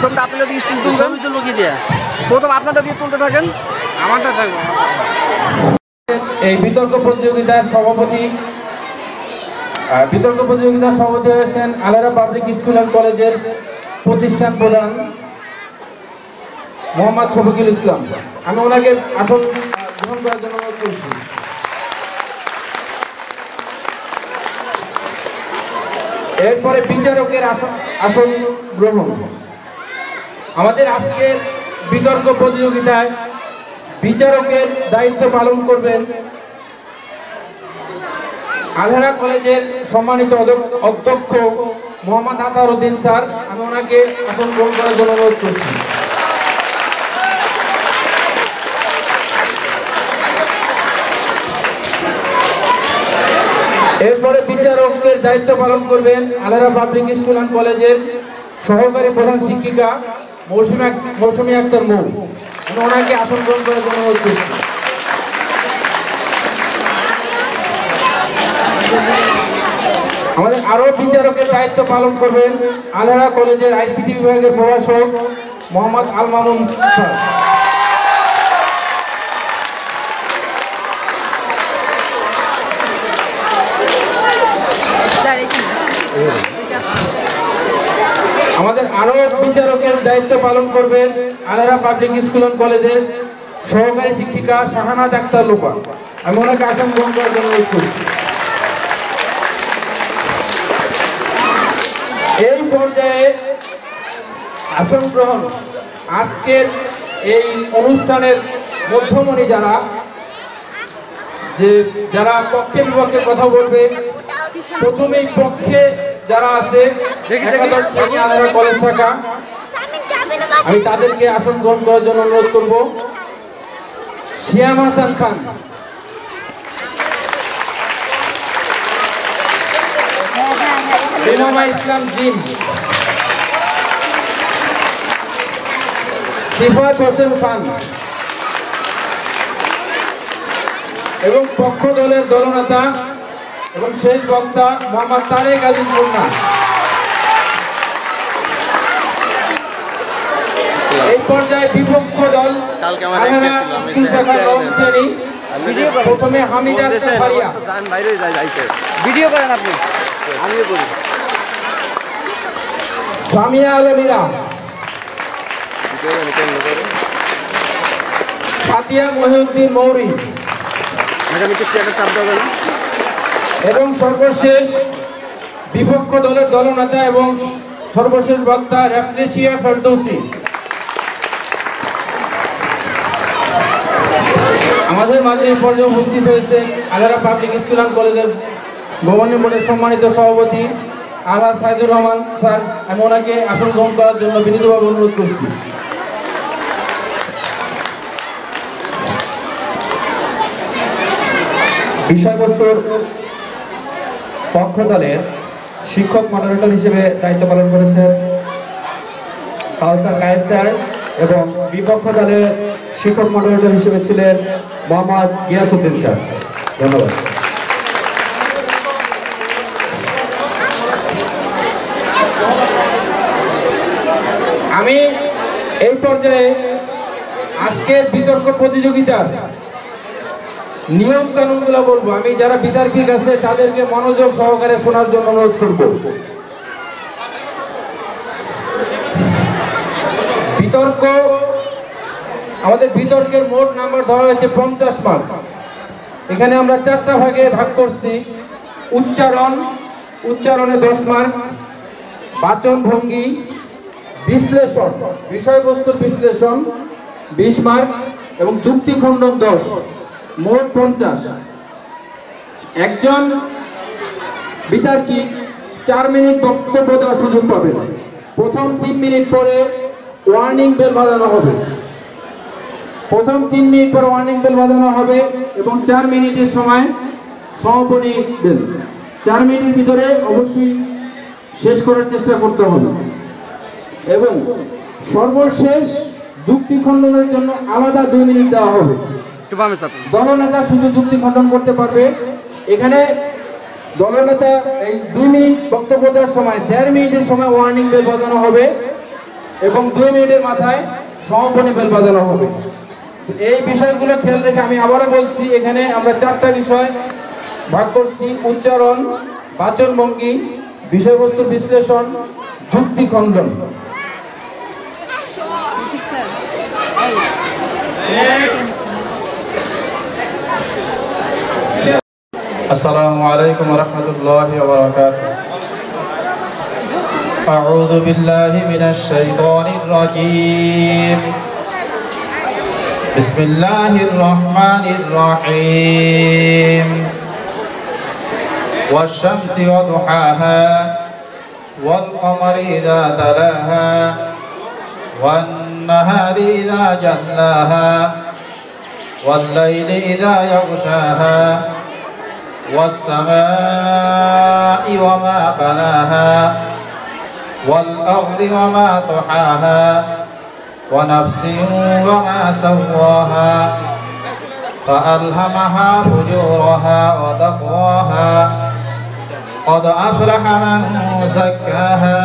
প্রথমটা আপনারা দিয়ে স্টিল তুলবেন, ছবি তুলবো কি দিয়ে? প্রথম আপনারা দিয়ে তুলতে থাকেন। আমারটা থাকবো। এই বিতর্ক প্রতিযোগিতার সভাপতি হয়েছেন আলারা পাবলিক স্কুল অ্যান্ড কলেজের প্রতিষ্ঠান প্রধান মোহাম্মদ শফিকুল ইসলাম। আমি ওনাকে আসন গ্রহণ করার জন্য অনুরোধ করছি। এরপরে বিচারকের আসন গ্রহণ। আমাদের আজকের বিতর্ক প্রতিযোগিতায় বিচারকের দায়িত্ব পালন করবেন আলহারা কলেজের সম্মানিত অধ্যক্ষ মোহাম্মদ আতার উদ্দিন স্যার। আমি ওনাকে আসন গ্রহণ করার জন্য অনুরোধ করছি। এরপরে বিচারকের দায়িত্ব পালন করবেন আলহারা পাবলিক স্কুল অ্যান্ড কলেজের সহকারী প্রধান শিক্ষিকা মৌসুমী আক্তার মৌ। আমি ওনাকে আসন গ্রহণ করার জন্য অনুরোধ করছি। আমাদের আরো বিচারকের দায়িত্ব পালন করবেন আলহারা কলেজের আইসিটি বিভাগের প্রভাষক মোহাম্মদ আল মামুন স্যার। আমাদের আরো বিচারকের দায়িত্ব পালন করবেন আলহারা পাবলিক স্কুল অ্যান্ড কলেজের সহকারী শিক্ষিকা শাহানাজ আক্তার লোপা। আমি ওনাকে আসন গ্রহণ করার জন্য অনুরোধ করছি। এই পর্যায়ে আসন গ্রহণ। আজকের এই অনুষ্ঠানের মধ্যমণি যারা পক্ষে বিপক্ষে কথা বলবে, প্রথমেই পক্ষে যারা আছে একাদশ শ্রেণী আলহারা কলেজ শাখা, আমি তাদেরকে আসন গ্রহণ করার জন্য অনুরোধ করব। শিয়াম হাসান খান, বেনামা ইসলাম জিম, সিফাত হোসেন খান এবং পক্ষ দলের দলনেতা এবং শেষ বক্তা মোহাম্মদ তারেক আজিজ মুন্না। এই পর্যায়ে বিপক্ষ দল স্কুল শাখার নবম শ্রেণী, প্রথমে হামিদ আক্তার ফারিয়া। ভিডিও করেন আপনি, আমিও করি। সামিয়া আলমিরা, ফাতিয়া মহিউদ্দিন মৌরি এবং সর্বশেষ বিপক্ষ দলের দলনেতা এবং সর্বশেষ বক্তা রেফনেশিয়া ফেরদৌসি। আমাদের মাঝে এই পর্যায়ে উপস্থিত হয়েছে আলহারা পাবলিক স্কুল অ্যান্ড কলেজের গভর্নিং বোর্ডের সম্মানিত সভাপতি আলহাজ সাইদুর রহমান স্যার। আমি ওনাকে আসন গ্রহণ করার জন্য বিনীতভাবে অনুরোধ করছি। বিষয়বস্তুর পক্ষ দলের শিক্ষক মডারেটর হিসেবে দায়িত্ব পালন করেছেন কাউসার কায়েদ স্যার এবং বিপক্ষ দলের শিক্ষক মডারেটর হিসেবে ছিলেন মোহাম্মদ গিয়াসউদ্দিন স্যার। ধন্যবাদ। আমি এই পর্যায়ে আজকের বিতর্ক প্রতিযোগিতার নিয়ম কানুনগুলো বলবো। আমি যারা বিতর্কিক আছে তাদেরকে মনোযোগ সহকারে শোনার জন্য অনুরোধ করব। বিতর্ক, আমাদের বিতর্কের মোট নাম্বার ধরা হয়েছে 50 মার্ক। এখানে আমরা 4টা ভাগে ভাগ করছি। উচ্চারণে 10 মার্ক, বাচন ভঙ্গি, বিশ্লেষণ, বিষয়বস্তুর বিশ্লেষণ 20 মার্ক এবং যুক্তি খণ্ডন 10, মোট 50। একজন বিতর্কিক 4 মিনিট বক্তব্য দেওয়ার সুযোগ পাবে। প্রথম 3 মিনিট পরে ওয়ার্নিং বেল বাজানো হবে। এবং 4 মিনিটের সময় সমাপনী দেন। 4 মিনিটের ভিতরে অবশ্যই শেষ করার চেষ্টা করতে হবে। এবং সর্বশেষ যুক্তি খণ্ডনের জন্য আলাদা 2 মিনিট দেওয়া হবে। দলনেতা শুধু যুক্তি খণ্ডন করতে পারবে। এখানে দলনেতা এই 2 মিনিট বক্তব্য দেওয়ার সময় 1.5 মিনিটের সময় ওয়ার্নিং বেল বাজানো হবে। এবং 2 মিনিটের মাথায় সমাপনী বেল বাজানো হবে। এই বিষয়গুলো খেয়াল রেখে আমি আবারও বলছি, এখানে আমরা 4টা বিষয় ভাগ করছি: উচ্চারণ, বাচনভঙ্গি, বিষয়বস্তুর বিশ্লেষণ, যুক্তি খণ্ডন। السلام عليكم ورحمة الله وبركاته. أعوذ بالله من الشيطان الرجيم. بسم الله الرحمن الرحيم. والشمس وضحاها والقمر إذا تلاها والنهار إذا جلاها والليل إذا يغشاها والسماء وما بناها والأرض وما طحاها ونفس وما سواها فألهمها فجورها وتقواها قد أفلح من زكاها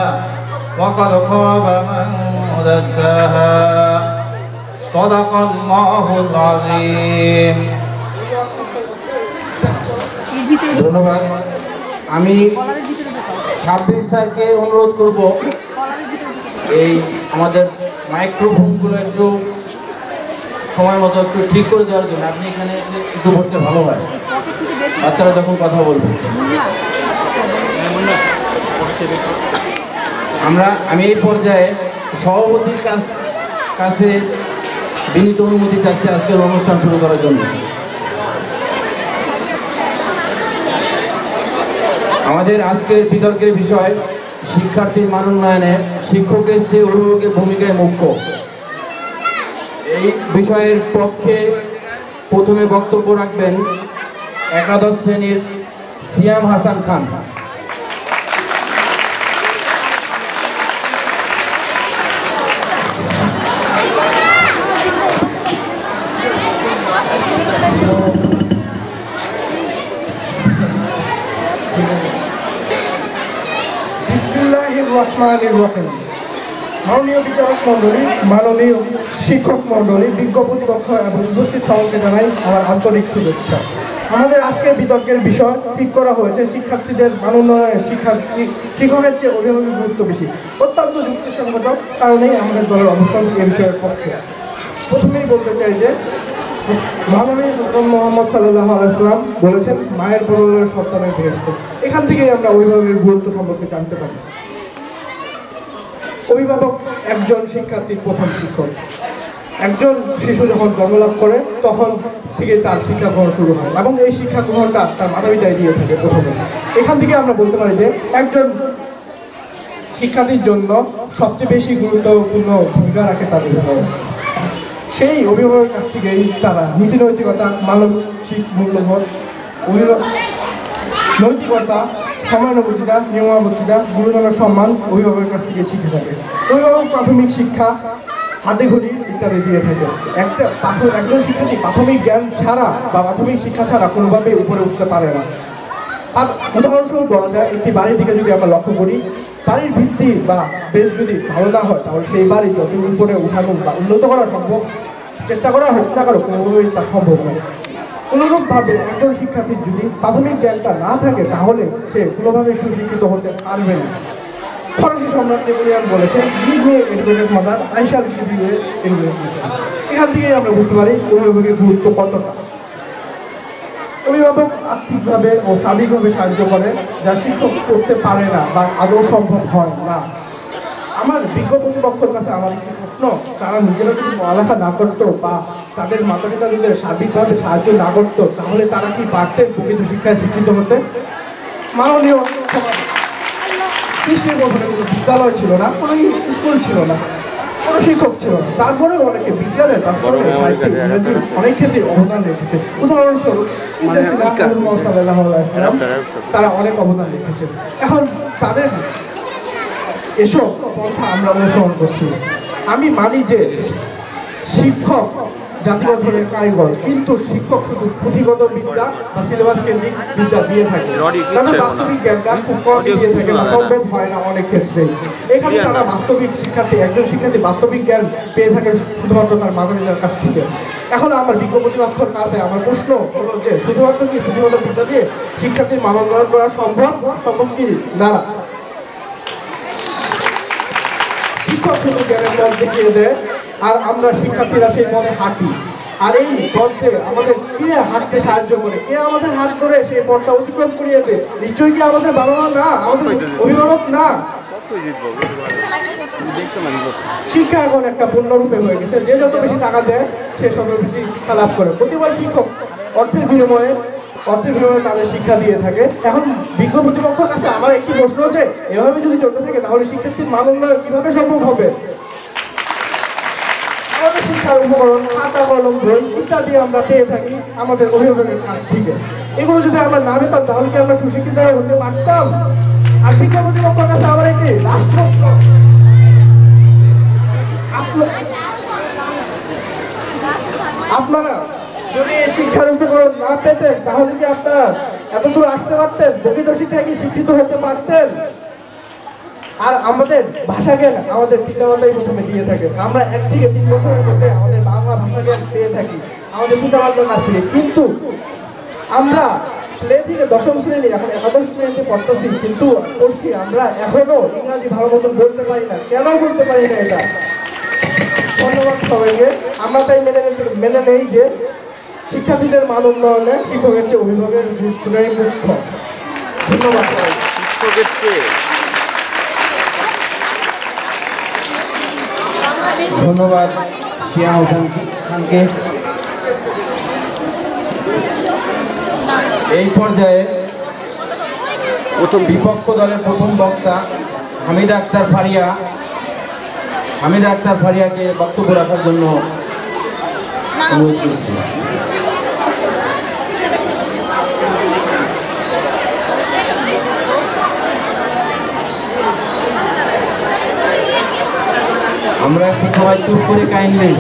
وقد خاب من دساها صدق الله العظيم. ধন্যবাদ। আমি সাব্বির স্যারকে অনুরোধ করব এই আমাদের মাইক্রোফোনগুলো একটু সময় মতো একটু ঠিক করে দেওয়ার জন্য। আপনি এখানে একটু বসলে ভালো হয়, বাচ্চারা যখন কথা বলবে। আমি এই পর্যায়ে সভাপতির কাছে বিনীত অনুমতি চাচ্ছি আজকের অনুষ্ঠান শুরু করার জন্য। আমাদের আজকের বিতর্কের বিষয় শিক্ষার্থীর মান উন্নয়নে শিক্ষকের চেয়ে অভিভাবকের ভূমিকায় মুখ্য। এই বিষয়ের পক্ষে প্রথমে বক্তব্য রাখবেন একাদশ শ্রেণীর সিয়াম হাসান খান। মাননীয় বিচারক মন্ডলী, মাননীয় শিক্ষক মন্ডলী, বিজ্ঞ প্রতিপক্ষ এবং উপস্থিত সকলকে জানাই আমার আন্তরিক শুভেচ্ছা। আমাদের আজকের বিতর্কের বিষয় ঠিক করা হয়েছে শিক্ষার্থীদের মান উন্নয়নে শিক্ষকের চেয়ে অভিভাবকের গুরুত্ব বেশি। অত্যন্ত যুক্তিসঙ্গত কারণেই আমাদের দলের অবস্থান এ বিষয়ের পক্ষে। প্রথমেই বলতে চাই যে মহানবী মোহাম্মদ সাল্লাল্লাহু আলাইহি ওয়াসাল্লাম বলেছেন, মায়ের বদলে সন্তানের বেহেশত। এখান থেকেই আমরা অভিভাবকের গুরুত্ব সম্পর্কে জানতে পারি। অভিভাবক একজন শিক্ষার্থীর প্রথম শিক্ষক। একজন শিশু যখন জন্মলাভ করে তখন থেকে তার শিক্ষা গ্রহণ শুরু হয় এবং এই শিক্ষা গ্রহণটা তার মাতা পিতাই দিয়ে থাকে প্রথমে। এখান থেকে আমরা বলতে পারি যে একজন শিক্ষার্থীর জন্য সবচেয়ে বেশি গুরুত্বপূর্ণ ভূমিকা রাখে তার অভিভাবক। সেই অভিভাবকের কাছ থেকেই তারা নীতি নৈতিকতা, মানসিক মূল্যবোধ, নৈতিকতা, সমানুভূতিটা, নিয়মাবর্তিতা, গুরুজনের সম্মান অভিভাবকের কাছ থেকে শিখে থাকে। অভিভাবক প্রাথমিক শিক্ষা, হাতে ঘড়ি ইত্যাদি দিয়ে থাকে। একজন শিক্ষার্থী প্রাথমিক জ্ঞান ছাড়া বা প্রাথমিক শিক্ষা ছাড়া কোনোভাবেই উপরে উঠতে পারে না। আর উদাহরণস্বরূপ বলা যায়, একটি বাড়ির দিকে যদি আমরা লক্ষ্য করি, বাড়ির ভিত্তি বা বেশ যদি ভালো না হয় তাহলে সেই বাড়ি যত উপরে উঠানো বা উন্নত করা সম্ভব, চেষ্টা করা হোক না করো, কোনোভাবেই তা সম্ভব নয়। অনুরূপভাবে একজন শিক্ষার্থীর যদি প্রাথমিক জ্ঞানটা না থাকে তাহলে সে কোনোভাবে সুশিক্ষিত হতে পারবে না। ফরাসি সম্রাট নেপোলিয়ন বলেছেন, give me educated mother, I shall give you a educated mother. এখান থেকেই আমরা বুঝতে পারি অভিভাবকের গুরুত্ব কতটা। অভিভাবক আর্থিকভাবে ও সার্বিকভাবে সাহায্য করে, যা শিক্ষক করতে পারে না বা আদৌ সম্ভব হয় না। আমার বিজ্ঞ প্রতিপক্ষের কাছে আমার একটি প্রশ্ন, তারা নিজেরা যদি পড়ালেখা না করতো বা তাদের মাতা পিতা যদি সার্বিকভাবে সাহায্য না করতো তাহলে তারা কি পারতেন প্রকৃত শিক্ষায় শিক্ষিত হতে? মাননীয় সৃষ্টির প্রথমে কোনো বিদ্যালয় ছিল না, কোনো স্কুল ছিল না, কোনো শিক্ষক ছিল না, তারপরেও অনেকে বিজ্ঞানে অনেক ক্ষেত্রে অবদান রেখেছে। উদাহরণস্বরূপ তারা অনেক অবদান রেখেছে। এখন তাদের এসব পন্থা আমরা অনুসরণ করছি। আমি মানি যে শিক্ষক জাতিগঠনের কারিগর, কিন্তু শিক্ষক শুধু পুঁথিগত বিদ্যা বা সিলেবাস কেন্দ্রিক বিদ্যা দিয়ে থাকে, তাদের বাস্তবিক জ্ঞানটা খুব কম দিয়ে থাকে না, সম্ভব হয় না অনেক ক্ষেত্রে। এখানে তারা বাস্তবিক শিক্ষার্থী, একজন শিক্ষার্থী বাস্তবিক জ্ঞান পেয়ে থাকে শুধুমাত্র তার মাতাপিতার কাছ থেকে। এখন আমার বিজ্ঞ প্রতিপক্ষের কাছে আমার প্রশ্ন হলো যে শুধুমাত্র কি পুঁথিগত বিদ্যা দিয়ে শিক্ষার্থীর মান উন্নয়ন করা সম্ভব কি না? শিক্ষক শুধু জ্ঞানের পথ দেখিয়ে দেয় আর আমরা শিক্ষার্থীরা সেই পথে হাঁটি। আর এই পথে আমাদের কে হাঁটতে সাহায্য করে, কে আমাদের হাত ধরে সেই পথটা অতিক্রম করিয়ে দেয়? নিশ্চয়ই কি আমাদের বাবা মা না, আমাদের অভিভাবক না? শিক্ষা এখন একটা পূর্ণরূপে হয়ে গেছে, যে যত বেশি টাকা দেয় সে তত বেশি শিক্ষা লাভ করে। প্রতিবার শিক্ষক অর্থের বিনিময়ে তাদের শিক্ষা দিয়ে থাকে। এখন বিজ্ঞ প্রতিপক্ষের কাছে আমার একটি প্রশ্ন, যে এভাবে যদি চলতে থাকে তাহলে শিক্ষার্থীর মান উন্নয়ন কিভাবে সম্ভব হবে? আমাদের শিক্ষার উপকরণ, খাতা কলম, বই ইত্যাদি আমরা পেয়ে থাকি আমাদের অভিভাবকের কাছ থেকে। এগুলো যদি আমরা না পেতাম তাহলে কি আমরা সুশিক্ষিত হতে পারতাম? আর বিজ্ঞ প্রতিপক্ষের কাছে আমার একটি লাস্ট প্রশ্ন, আপনারা যদি শিক্ষার উপকরণ না পেতেন তাহলে কি আপনারা এত দূর আসতে পারতেন? প্রকৃত শিক্ষায় কি শিক্ষিত হতে পারতেন? আর আমাদের ভাষা জ্ঞান আমাদের পিতামাতাই প্রথমে দিয়ে থাকে। আমরা 1 থেকে 3 বছরের মধ্যে আমাদের বাংলা ভাষা জ্ঞান পেয়ে থাকি আমাদের পিতামাতার কাছ থেকে, কিন্তু আমরা প্লে থেকে 10ম শ্রেণী এখন 11শ শ্রেণীতে পড়তেছি, কিন্তু পড়ছি আমরা এখনো ইংরাজি ভালো মতন বলতে পারি না। কেন বলতে পারি না এটা? ধন্যবাদ সবাইকে। আমরা তাই মেনে নেই যে শিক্ষার্থীদের মান উন্নয়নে শিক্ষকের চেয়ে অভিভাবকের গুরুত্বটাই মুখ্য। ধন্যবাদ সবাইকে। ধন্যবাদ শিয়া হোসেন খানকে। এই পর্যায়ে বিপক্ষ দলের প্রথম বক্তা হামিদা আক্তার ফারিয়াকে বক্তব্য রাখার জন্য অনুরোধ করছি। আমরা একটু সবাই চুপ করে কাইন্ডলি।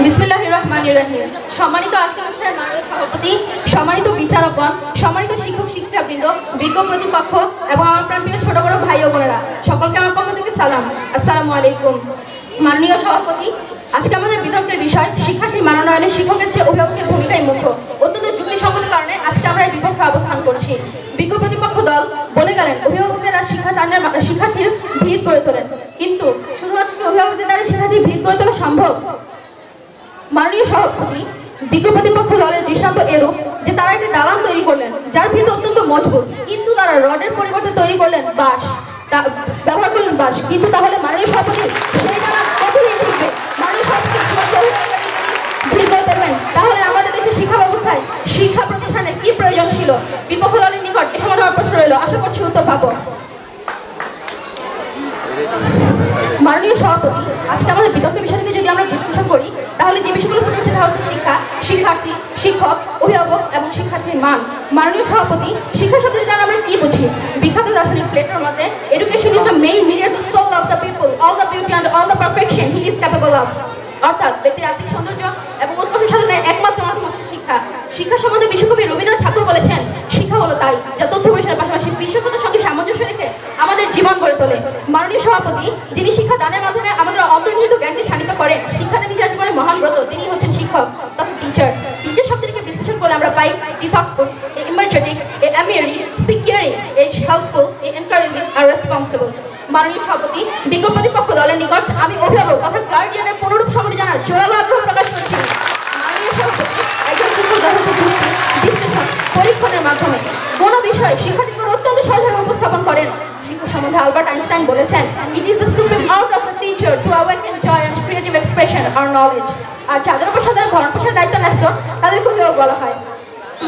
বিসমিল্লাহির রহমানির রহিম। সম্মানিত আজকের অনুষ্ঠানের মাননীয় সভাপতি, সম্মানিত বিচারকগণ, সম্মানিত শিক্ষক শিক্ষিকাবৃন্দ, বিজ্ঞ প্রতিপক্ষ এবং আমার প্রাণপ্রিয় ছোট বড় ভাই ও বোনেরা, সকলকে আমার পক্ষ থেকে সালাম, আসসালামু আলাইকুম। মাননীয় সভাপতি, আজকে আমাদের বিতর্কের বিষয় শিক্ষার্থীর মান উন্নয়নে শিক্ষকের চেয়ে অভিভাবকের ভূমিকাই মুখ্য। অত্যন্ত যুক্তিসঙ্গত কারণে আজকে আমরা এই বিপক্ষে অবস্থান করছি। বিজ্ঞ প্রতিপক্ষ দল বলে গেলেন অভিভাবকেরা শিক্ষার্থীর ভিত গড়ে তোলেন, কিন্তু শুধুমাত্র অভিভাবকদের দ্বারা শিক্ষার্থীর ভিত গড়ে তোলা সম্ভব? মাননীয় সভাপতি, বিজ্ঞ প্রতিপক্ষ দলের দৃষ্টান্ত এরূপ যে তারা একটি দালান তৈরি করলেন যার ভিত অত্যন্ত মজবুত, কিন্তু তারা রডের পরিবর্তে তৈরি করলেন বাঁশ, ব্যবহার করলেন বাঁশ। কিন্তু তাহলে মাননীয় সভাপতি সেই দালান কতদিন টিকবে? মাননীয় সভাপতি ভিত গড়ে তুলবেন, তাহলে আমাদের দেশের শিক্ষা ব্যবস্থায় শিক্ষা প্রতিষ্ঠানের কি প্রয়োজন ছিল? বিপক্ষ দলের নিকট এ সময় আমার প্রশ্ন রইল, আশা করছি উত্তর পাবো। মাননীয় সভাপতি, আজকে আমাদের বিতর্কের বিষয়টিকে যদি আমরা বিশ্লেষণ করি তাহলে যে বিষয়গুলো ফুটে সেটা হচ্ছে শিক্ষা, শিক্ষার্থী, শিক্ষক, অভিভাবক এবং শিক্ষার্থীর মান। মাননীয় সভাপতি, শিক্ষা শব্দটি দ্বারা আমরা কি বুঝি? বিখ্যাত দার্শনিক প্লেটোর মতে education is the main media to soul of the people, all the beauty and all the perfection he is capable of. অর্থাৎ ব্যক্তির আত্মিক সৌন্দর্য এবং উৎকর্ষ সাধনায় একমাত্র মাধ্যম হচ্ছে শিক্ষা। শিক্ষা সম্বন্ধে বিশ্বকবি রবীন্দ্রনাথ ঠাকুর বলেছেন, শিক্ষা হলো তাই যা তথ্য পরিসরের পাশাপাশি বিশ্বস্ততার সঙ্গে সামঞ্জস্য রেখে আমাদের জীবন গড়ে তোলে। মাননীয় সভাপতি, যিনি শিক্ষা দানের মাধ্যমে আমাদের অন্তর্নিহিত জ্ঞানকে শানিত করেন, শিক্ষাদান নিজের জীবনের মহান ব্রত, তিনি হচ্ছেন শিক্ষক তথা টিচার। টিচার শব্দটিকে বিশ্লেষণ করলে আমরা পাই a thoughtful, a energetic, a admiring, securing, a helpful, a encouraging আর রেসপন্সিবল। মাননীয় সভাপতি, বিজ্ঞ প্রতিপক্ষ দলের নিকট আমি অভিভাবক তথা গার্ডিয়ানের পুনরূপ সম্বন্ধে জানার জোরালো আগ্রহ প্রকাশ করছি। মাননীয় সভাপতি, একজন শিক্ষক যথাযথ যুক্তি, বিশ্লেষণ, পরীক্ষণের মাধ্যমে কোনো বিষয় শিক্ষার্থীদের অত্যন্ত সহজভাবে উপস্থাপন করেন। শিক্ষা সম্বন্ধে আলবার্ট আইনস্টাইন বলেছেন, it is the supreme art of the teacher to awaken joy and creative expression আর নলেজ। আর যাদের উপর সাধারণ ভরণ পোষণের দায়িত্ব ন্যস্ত তাদেরকে অভিভাবক বলা হয়।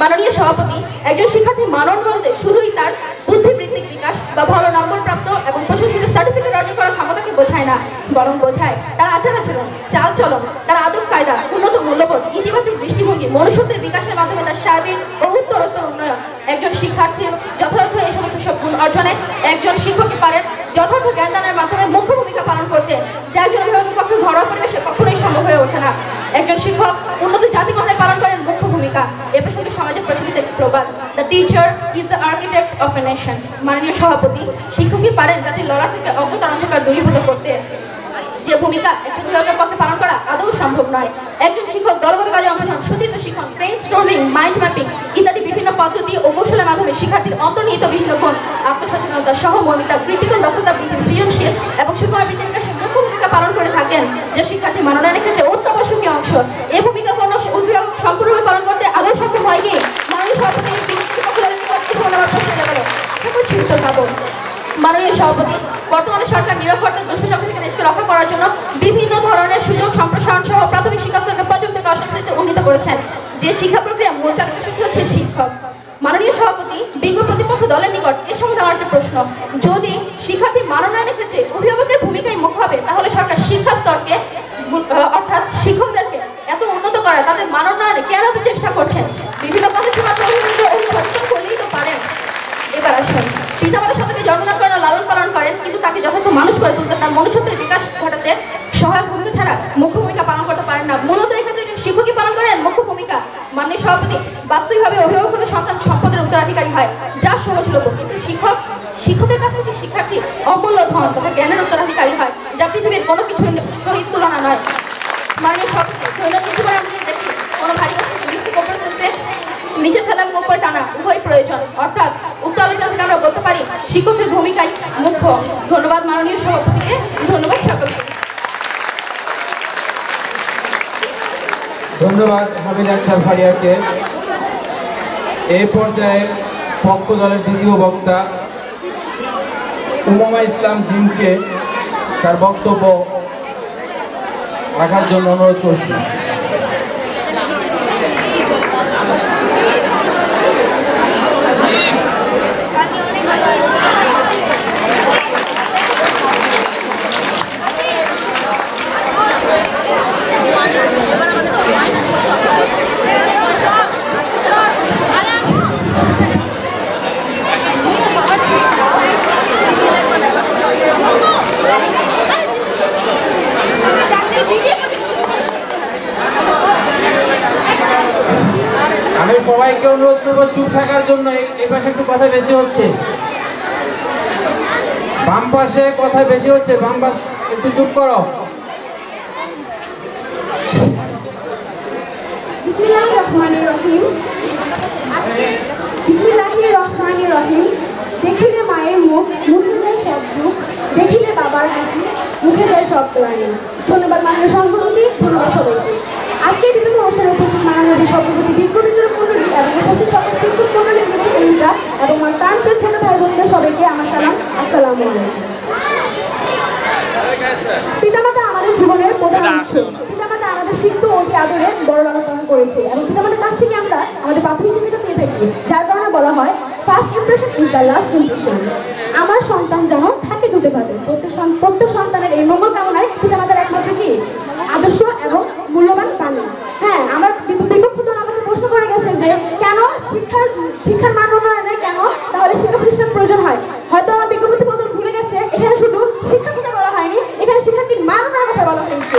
মাননীয় সভাপতি, একজন শিক্ষার্থী মান উন্নয়নে শুধুই তার বুদ্ধিবৃত্তিক বিকাশ বা ভালো নম্বর প্রাপ্ত এবং প্রশংসিত সার্টিফিকেট অর্জন করার ক্ষমতাকে বোঝায় না, বরং বোঝায় তার আচার আচরণ, চাল চলন, তার আদব কায়দা, উন্নত মূল্যবোধ, ইতিবাচক দৃষ্টিভঙ্গি, মনুষ্যত্বের বিকাশের মাধ্যমে তার সার্বিক ও উত্তরোত্তর উন্নয়ন। একজন শিক্ষার্থীর যথাযথ এই সমস্ত সব গুণ অর্জনে একজন শিক্ষক পারেন যথার্থ জ্ঞান দানের মাধ্যমে মুখ্য ভূমিকা পালন করতে, যা একজন অভিভাবকের পক্ষে ঘরোয়া পরিবেশে কখনোই সম্ভব হয়ে ওঠে না। একজন শিক্ষক উন্নত জাতি গঠনে পালন করেন মুখ্য ভূমিকা। এ প্রসঙ্গে সমাজে প্রচলিত একটি প্রবাদ, the teacher is the architect of a nation. মাননীয় সভাপতি, শিক্ষকই পারেন জাতির লড়াই থেকে অজ্ঞতার অন্ধকার দূরীভূত করতে, যে ভূমিকা একজন অভিভাবকের পক্ষে পালন করা আদৌ সম্ভব নয়। একজন শিক্ষক দলগত কাজে অংশগ্রহণ, সতীর্থ শিক্ষণ, ব্রেইন স্টর্মিং, মাইন্ড ম্যাপিং ইত্যাদি বিভিন্ন পদ্ধতি ও কৌশলের মাধ্যমে শিক্ষার্থীর অন্তর্নিহিত বিভিন্ন গুণ, আত্মসচেতনতা, সহমর্মিতা, ক্রিটিক্যাল দক্ষতা বৃদ্ধি, সৃজনশীল এবং সুকর্মবৃত্তির বিকাশে মুখ্য ভূমিকা পালন করে থাকেন, যা শিক্ষার্থী মাননের ক্ষেত্রে অত্যাবশ্যকীয় অংশ। এই ভূমিকা কোনো অভিভাবক সম্পূর্ণভাবে পালন করতে আদৌ সক্ষম হয় কি? মাননীয় সভাপতি মাননীয় সভাপতি, বর্তমানে সরকার নিরক্ষরতা দুষ্ট চক্র থেকে দেশকে রক্ষা করার জন্য বিভিন্ন ধরনের সুযোগ সম্প্রসারণ সহ প্রাথমিক শিক্ষা স্তরকে পর্যন্ত অসংখ্যিত উন্নীত করেছেন। যে শিক্ষা প্রক্রিয়া মূল চালিত হচ্ছে শিক্ষক। মাননীয় সভাপতি, বিজ্ঞ প্রতিপক্ষ দলের নিকট এ সম্বন্ধে আমার একটা প্রশ্ন, যদি শিক্ষার্থী মানোন্নয়নের ক্ষেত্রে অভিভাবকের ভূমিকাই মুখ্য হবে, তাহলে সরকার শিক্ষা স্তরকে অর্থাৎ শিক্ষকদেরকে এত উন্নত করা তাদের মানোন্নয়নে কেন চেষ্টা করছেন? বিভিন্ন পদসীমা অভিযোজন করলেই তো পারেন। এবার আসুন, পিতামাতার সাথে জন্মদান করেন, লালন পালন করেন, কিন্তু তাকে যথার্থ মানুষ করে তুলতে, তার মনুষ্যত্বের বিকাশ ঘটাতে সহায়ক ভূমিকা ছাড়া মুখ্য ভূমিকা পালন করতে পারেন না। মূলত এক্ষেত্রে শিক্ষকই পালন করেন মুখ্য ভূমিকা। মাননীয় সভাপতি, বাস্তবিকভাবে অভিভাবক হতে সন্তান সম্পদের উত্তরাধিকারী হয়, যা সহজলভ্য, কিন্তু শিক্ষকের কাছ থেকে শিক্ষার্থী অমূল্য ধন তথা জ্ঞানের উত্তরাধিকারী হয়, যা পৃথিবীর কোনো কিছুর সহিত তুলনা নয়। মাননীয় সভাপতি, দৈনন্দিন জীবনে আমরা দেখি কোনো ভারী কোপর করতে নিচে ঠেলা কোপর টানা উভয় প্রয়োজন, অর্থাৎ উক্ত আলোচনা থেকে আমরা বলতে পারি শিক্ষকের ভূমিকাই মুখ্য। ধন্যবাদ মাননীয় সভাপতিকে, ধন্যবাদ সকলকে। ধন্যবাদ হামিদ আক্তার ফারিয়াকে। এই পর্যায়ে পক্ষ দলের দ্বিতীয় বক্তা উমামা ইসলাম জিমকে তার বক্তব্য রাখার জন্য অনুরোধ করছি। আমি সবাইকে অনুরোধ করবো চুপ থাকার জন্য। এই পাশে একটু কথা বেশি হচ্ছে, বাম পাশে কথা বেশি হচ্ছে, বাম পাশ একটু চুপ করো। বিসমিল্লাহির রহমানির রহিম। বিসমিল্লাহির রহমানির রহিম। দেখিলে মায়ের মুখ, মুছে যায় সব দুঃখ, দেখিলে বাবার হাসি, মুখে যায় সব প্রাণী। ধন্যবাদ মাননীয় সভাপতি, ধন্যবাদ সবাইকে। আজকের বিভিন্ন অনুষ্ঠানে উপস্থিত মাননীয় সভাপতি, বিজ্ঞ বিচারক মণ্ডলী এবং উপস্থিত সকল শিক্ষক মণ্ডলীর ভূমিকা এবং আমার প্রাণপ্রিয় ছোট ভাই বোনদের সবাইকে আমার সালাম, আসসালামু আলাইকুম। পিতামাতা আমাদের জীবনের প্রধান উৎস। পিতামাতা আমাদের শিক্ষিত অতি আদরে বড় লালন পালন করেছে এবং পিতামাতার কাছ থেকে আমরা আমাদের প্রাথমিক শিক্ষা পেয়ে থাকি, যার কারণে বলা হয় first impression is the last impression. আমার সন্তান যেন থাকে দুধে ভাতে। প্রত্যেক সন্তানের এই মঙ্গল কামনায় পিতামাতার একমাত্র কি আদর্শ এবং মূল্যবান প্রাণী। হ্যাঁ, আমার বিপক্ষ দল আমাকে প্রশ্ন করে গেছে যে কেন শিক্ষার মান উন্নয়নে কেন তাহলে শিক্ষা প্রতিষ্ঠান প্রয়োজন হয়। হয়তো আমার বিজ্ঞপ্তি বদল ভুলে গেছে, এখানে শুধু শিক্ষা কথা বলা হয়নি, এখানে শিক্ষার্থীর মান উন্নয়নের কথা বলা হয়েছে।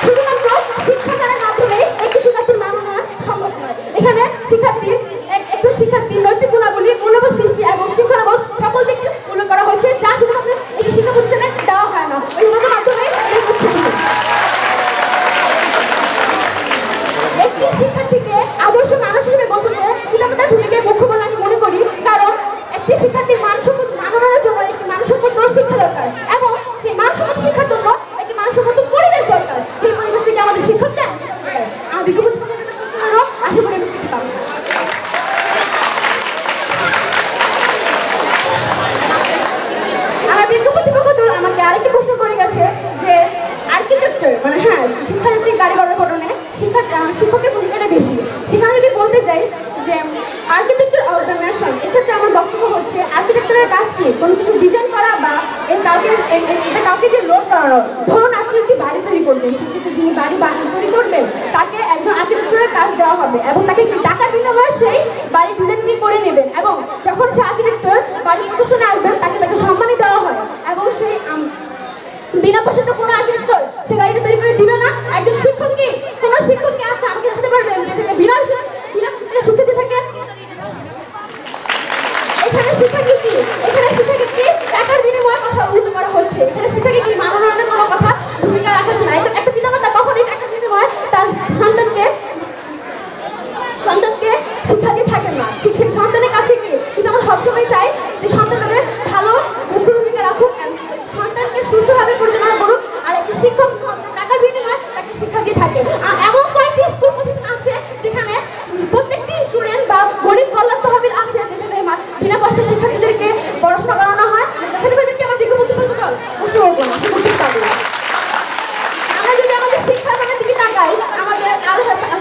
শুধুমাত্র শিক্ষা দানের মাধ্যমে একটি শিক্ষার্থীর মান উন্নয়ন সম্ভব নয়। এখানে শিক্ষার্থীর একটু শিক্ষার্থীর নৈতিক গুণাবলী, মূল্যবোধ সৃষ্টি এবং শৃঙ্খলাবোধ সকল দিকে উল্লেখ করা হয়েছে, যা শুধুমাত্র একটি শিক্ষা প্রতিষ্ঠানে দেওয়া হয় না, ওই মাধ্যমে একটি শিক্ষার্থীকে আদর্শ মানুষ হিসেবে গড়তে পিতামাতার ভূমিকায় মুখ্য বলে আমি মনে করি। কারণ একটি শিক্ষার্থীর মানসম্মত মাননের জন্য একটি মানসম্মত শিক্ষা দরকার এবং সেই মানসম্মত শিক্ষার জন্য একটি মানসম্মত পরিবেশ দরকার। সেই পরিবেশ থেকে আমাদের শিক্ষক দেন। আমি আশা করি আমার বিজ্ঞপ্তিপক্ষ দল আমাকে আরেকটি প্রশ্ন করে গেছে যে আর্কিটেকচার মানে হ্যাঁ শিক্ষার্থী গাড়ি ঘরের ঘটনে শিক্ষকের ভূমিকাটা বেশি। সেখানে যদি বলতে যাই যে আর্কিটেকচার অফ দ্য নেশন, এক্ষেত্রে আমার বক্তব্য হচ্ছে আর্কিটেকচারের কাজ কি কোনো কিছু ডিজাইন করা বা কাউকে যে লোড করানো। ধরুন আপনি একটি বাড়ি তৈরি করবেন, সেক্ষেত্রে যিনি বাড়ি তৈরি করবেন তাকে একজন আর্কিটেকচারের কাজ দেওয়া হবে এবং তাকে টাকার বিনিময়ে সেই বাড়ি ডিজাইন করে নেবেন এবং যখন সে আর্কিটেকচার বাড়ির নির্দেশনে আসবেন তাকে তাকে সম্মানই দেওয়া হয় এবং সেই বিনা পয়সাতে কোনো আর্কিটেকচার সে গাড়িটা তৈরি করে দিবে না। একজন শিক্ষক কি কোনো শিক্ষক কি আছে আমাকে জানতে পারবেন যেখানে বিনা শিক্ষার্থী থাকে? এখানে শিক্ষার্থী কি টাকার বিনিময়ে কথা উল্লেখ করা হচ্ছে। এখানে শিক্ষার্থী কি মানবরণের কোনো কথা ভূমিকা রাখাচ্ছে না। একটা পিতামাতা কখনোই টাকার বিনিময়ে তার সন্তানকে শিক্ষা দিয়ে থাকেন না। সন্তানের কাছে কি পিতামাতা সবসময় চায় যে সন্তানদের ভালো মুখ্য ভূমিকা রাখুক, সন্তানকে সুস্থভাবে পরিচালনা করুক। আর একটি শিক্ষক টাকার বিনিময়ে তাকে শিক্ষা দিয়ে থাকে। এমন কয়েকটি স্কুল প্রতিষ্ঠান আছে যেখানে প্রত্যেকটি স্টুডেন্ট বা গরিব কল্যাণ তহবিল আছে যেখানে বিনা পয়সা শিক্ষার্থীদেরকে পড়াশোনা করানো হয়। দেখাতে পারবেন কি আমার বিজ্ঞপ্তি প্রতিকার প্রশ্ন করবো না, আমরা যদি আমাদের শিক্ষার মানের দিকে তাকাই, আমাদের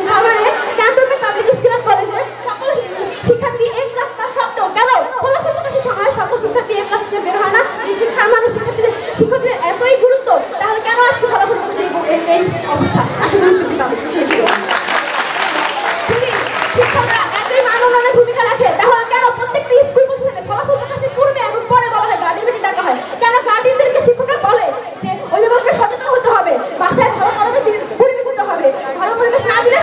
খাবারে ক্যান্টনমেন্ট পাবলিক স্কুল কলেজে সকল শিক্ষার্থী এ ক্লাস তার সত্ত্বেও কেন ফলাফল প্রকাশের সময় সকল শিক্ষার্থী এ ক্লাস বের হয় না? এই শিক্ষার মানে শিক্ষকদের এতই গুরুত্ব, তাহলে কেন আজকে ফলাফল প্রকাশে এই অবস্থা? আসলে গুরুত্ব পাবে যদি শিক্ষকরা এতই মানবরণের ভূমিকা রাখে, তাহলে কেন প্রত্যেকটি স্কুল প্রতিষ্ঠানে ফলাফল প্রকাশের পূর্বে এবং পরে বলা হয় গার্ডিয়ান মিটিং ডাকা হয়? কেন গার্ডিয়ানদেরকে শিক্ষকরা বলে যে অভিভাবকরা সচেতন হতে হবে, বাসায় ভালো পরিবেশ করতে হবে, ভালো পরিবেশ না দিলে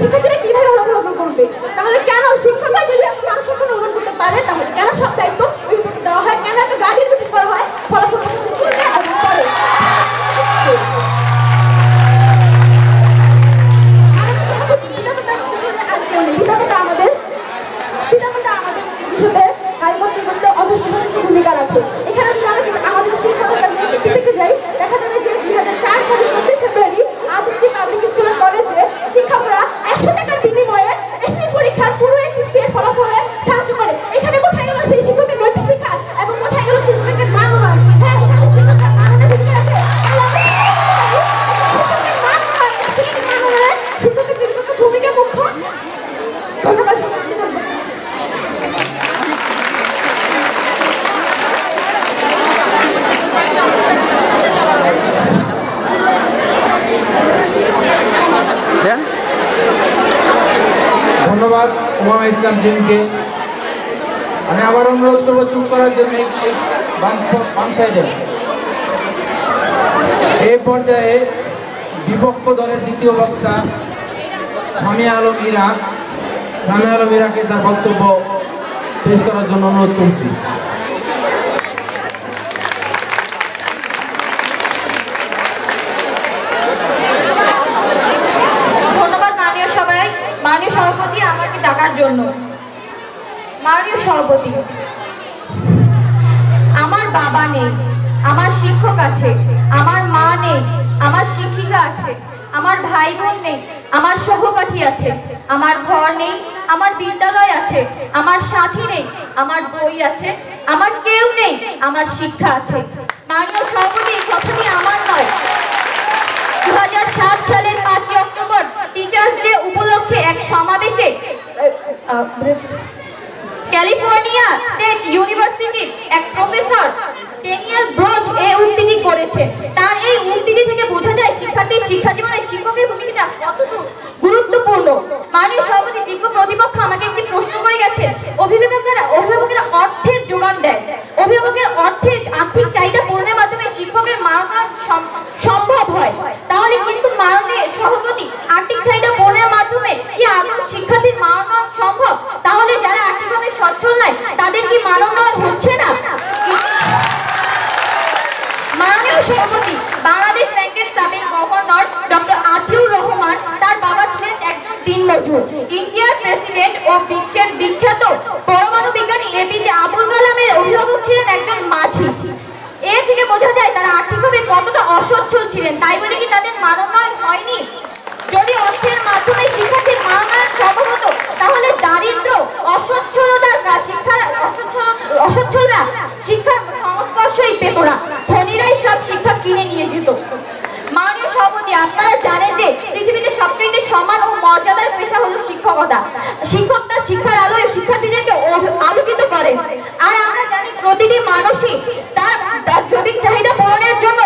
শিক্ষার্থীরা কিভাবে অবলম্বন করবে? তাহলে কেন শিক্ষকরা যদি মানসম্মান অবলম্বন করতে পারে, তাহলে কেন সব দায়িত্ব অভিভাবককে দেওয়া হয়? কেন একটা গার্ডিয়ান মিটিং করা হয় ফলাফল প্রকাশের পূর্বে এবং পরে? ভূমিকা রাখে। এখানে আমাদের শিক্ষকতা দেখতে যাই, দেখা যাবে যে 2004 সালের 14 ফেব্রুয়ারি আদর্শ পাবলিক স্কুল কলেজে শিক্ষকরা 100 টাকার বিনিময়ে এসএসসি পরীক্ষার পুরো একটি সেট ফলাফলে সাহায্য করে। এখানে কোথায় গেল সেই শিক্ষকের নৈতিক শিক্ষা এবং কোথায় গেল সেই শিক্ষকের মানবায়ন? হ্যাঁ, শিক্ষকরা মানবায়নের ভূমিকা রাখে। শিক্ষকের ভূমিকা মুখ্য। ধন্যবাদ। ধন্যবাদ উমামা ইসলাম জিনকে। আমি আবার অনুরোধ করবো চুপ করার জন্য বাম সাইডে। এই পর্যায়ে বিপক্ষ দলের দ্বিতীয় বক্তা সামিয়া আলম ইরাকে তার বক্তব্য পেশ করার জন্য অনুরোধ করছি। মাননীয় সভাপতি আমাকে ডাকার জন্য। মাননীয় সভাপতি, আমার বাবা নেই, আমার শিক্ষক আছে, আমার মা নেই, আমার শিক্ষিকা আছে, আমার ভাই বোন নেই, আমার সহপাঠী আছে, আমার ঘর নেই, আমার বিদ্যালয় আছে, আমার সাথী নেই, আমার বই আছে, আমার কেউ নেই, আমার শিক্ষা আছে। মাননীয় সভাপতি, এই কথাটি আমার নয়। 2007 সালের 5 অক্টোবর টিচার্স ডে উপলক্ষে এক সমাবেশে ক্যালিফোর্নিয়া স্টেট ইউনিভার্সিটির এক প্রফেসর ড্যানিয়েল ব্রোজ এই উক্তিটি করেছেন। তার এই উক্তিটি থেকে বোঝা যায় শিক্ষা জীবনে শিক্ষকের ভূমিকা কতটুকু গুরুত্বপূর্ণ। মাননীয় সভাপতি, বিজ্ঞ প্রতিপক্ষ আমাকে একটি প্রশ্ন করে গেছে, অভিভাবকেরা অর্থের যোগান দেয়, অভিভাবকের অর্থের আর্থিক চাহিদা পূরণের মাধ্যমে শিক্ষকের মানবায়ন সম্ভব হয়, তাহলে কিন্তু মাননীয় সভাপতি আর্থিক চাহিদা পূরণের মাধ্যমে কি আদৌ শিক্ষার্থীর মানবায়ন সম্ভব? তাহলে যারা আর্থিকভাবে সচ্ছল নয় তাদের কি মানবায়ন হচ্ছে না? মাননীয় সভাপতি, বাংলাদেশ ব্যাংকের সাবেক গভর্নর ডক্টর আতিউর রহমান, তার বাবা ছিলেন একজন দিনমজুর। ইন্ডিয়ার প্রেসিডেন্ট ও বিশ্বের বিখ্যাত পরমাণু বিজ্ঞানী এপিজে আবুল কালামের অভিভাবক ছিলেন একজন মাঝি। এর থেকে বোঝা যায় তারা আর্থিকভাবে কতটা অসচ্ছল ছিলেন। তাই বলে কি তাদের মানবায়ন হয়নি? যদি অর্থের মাধ্যমে শিক্ষার্থীর মানবায়ন সম্ভব হতো, তাহলে দারিদ্র অসচ্ছলরা শিক্ষার সংস্পর্শই পেত না, ধনীরাই সব শিক্ষা কিনে নিয়ে যেত। মাননীয় সভাপতি, আপনারা জানেন যে পৃথিবীতে সবচেয়ে সমান ও মর্যাদার পেশা হলো শিক্ষকতা। শিক্ষক তার শিক্ষার আলোয় শিক্ষার্থীদেরকে আলোকিত করে। আর আমরা জানি প্রতিটি মানুষই তার জৈবিক চাহিদা পূরণের জন্য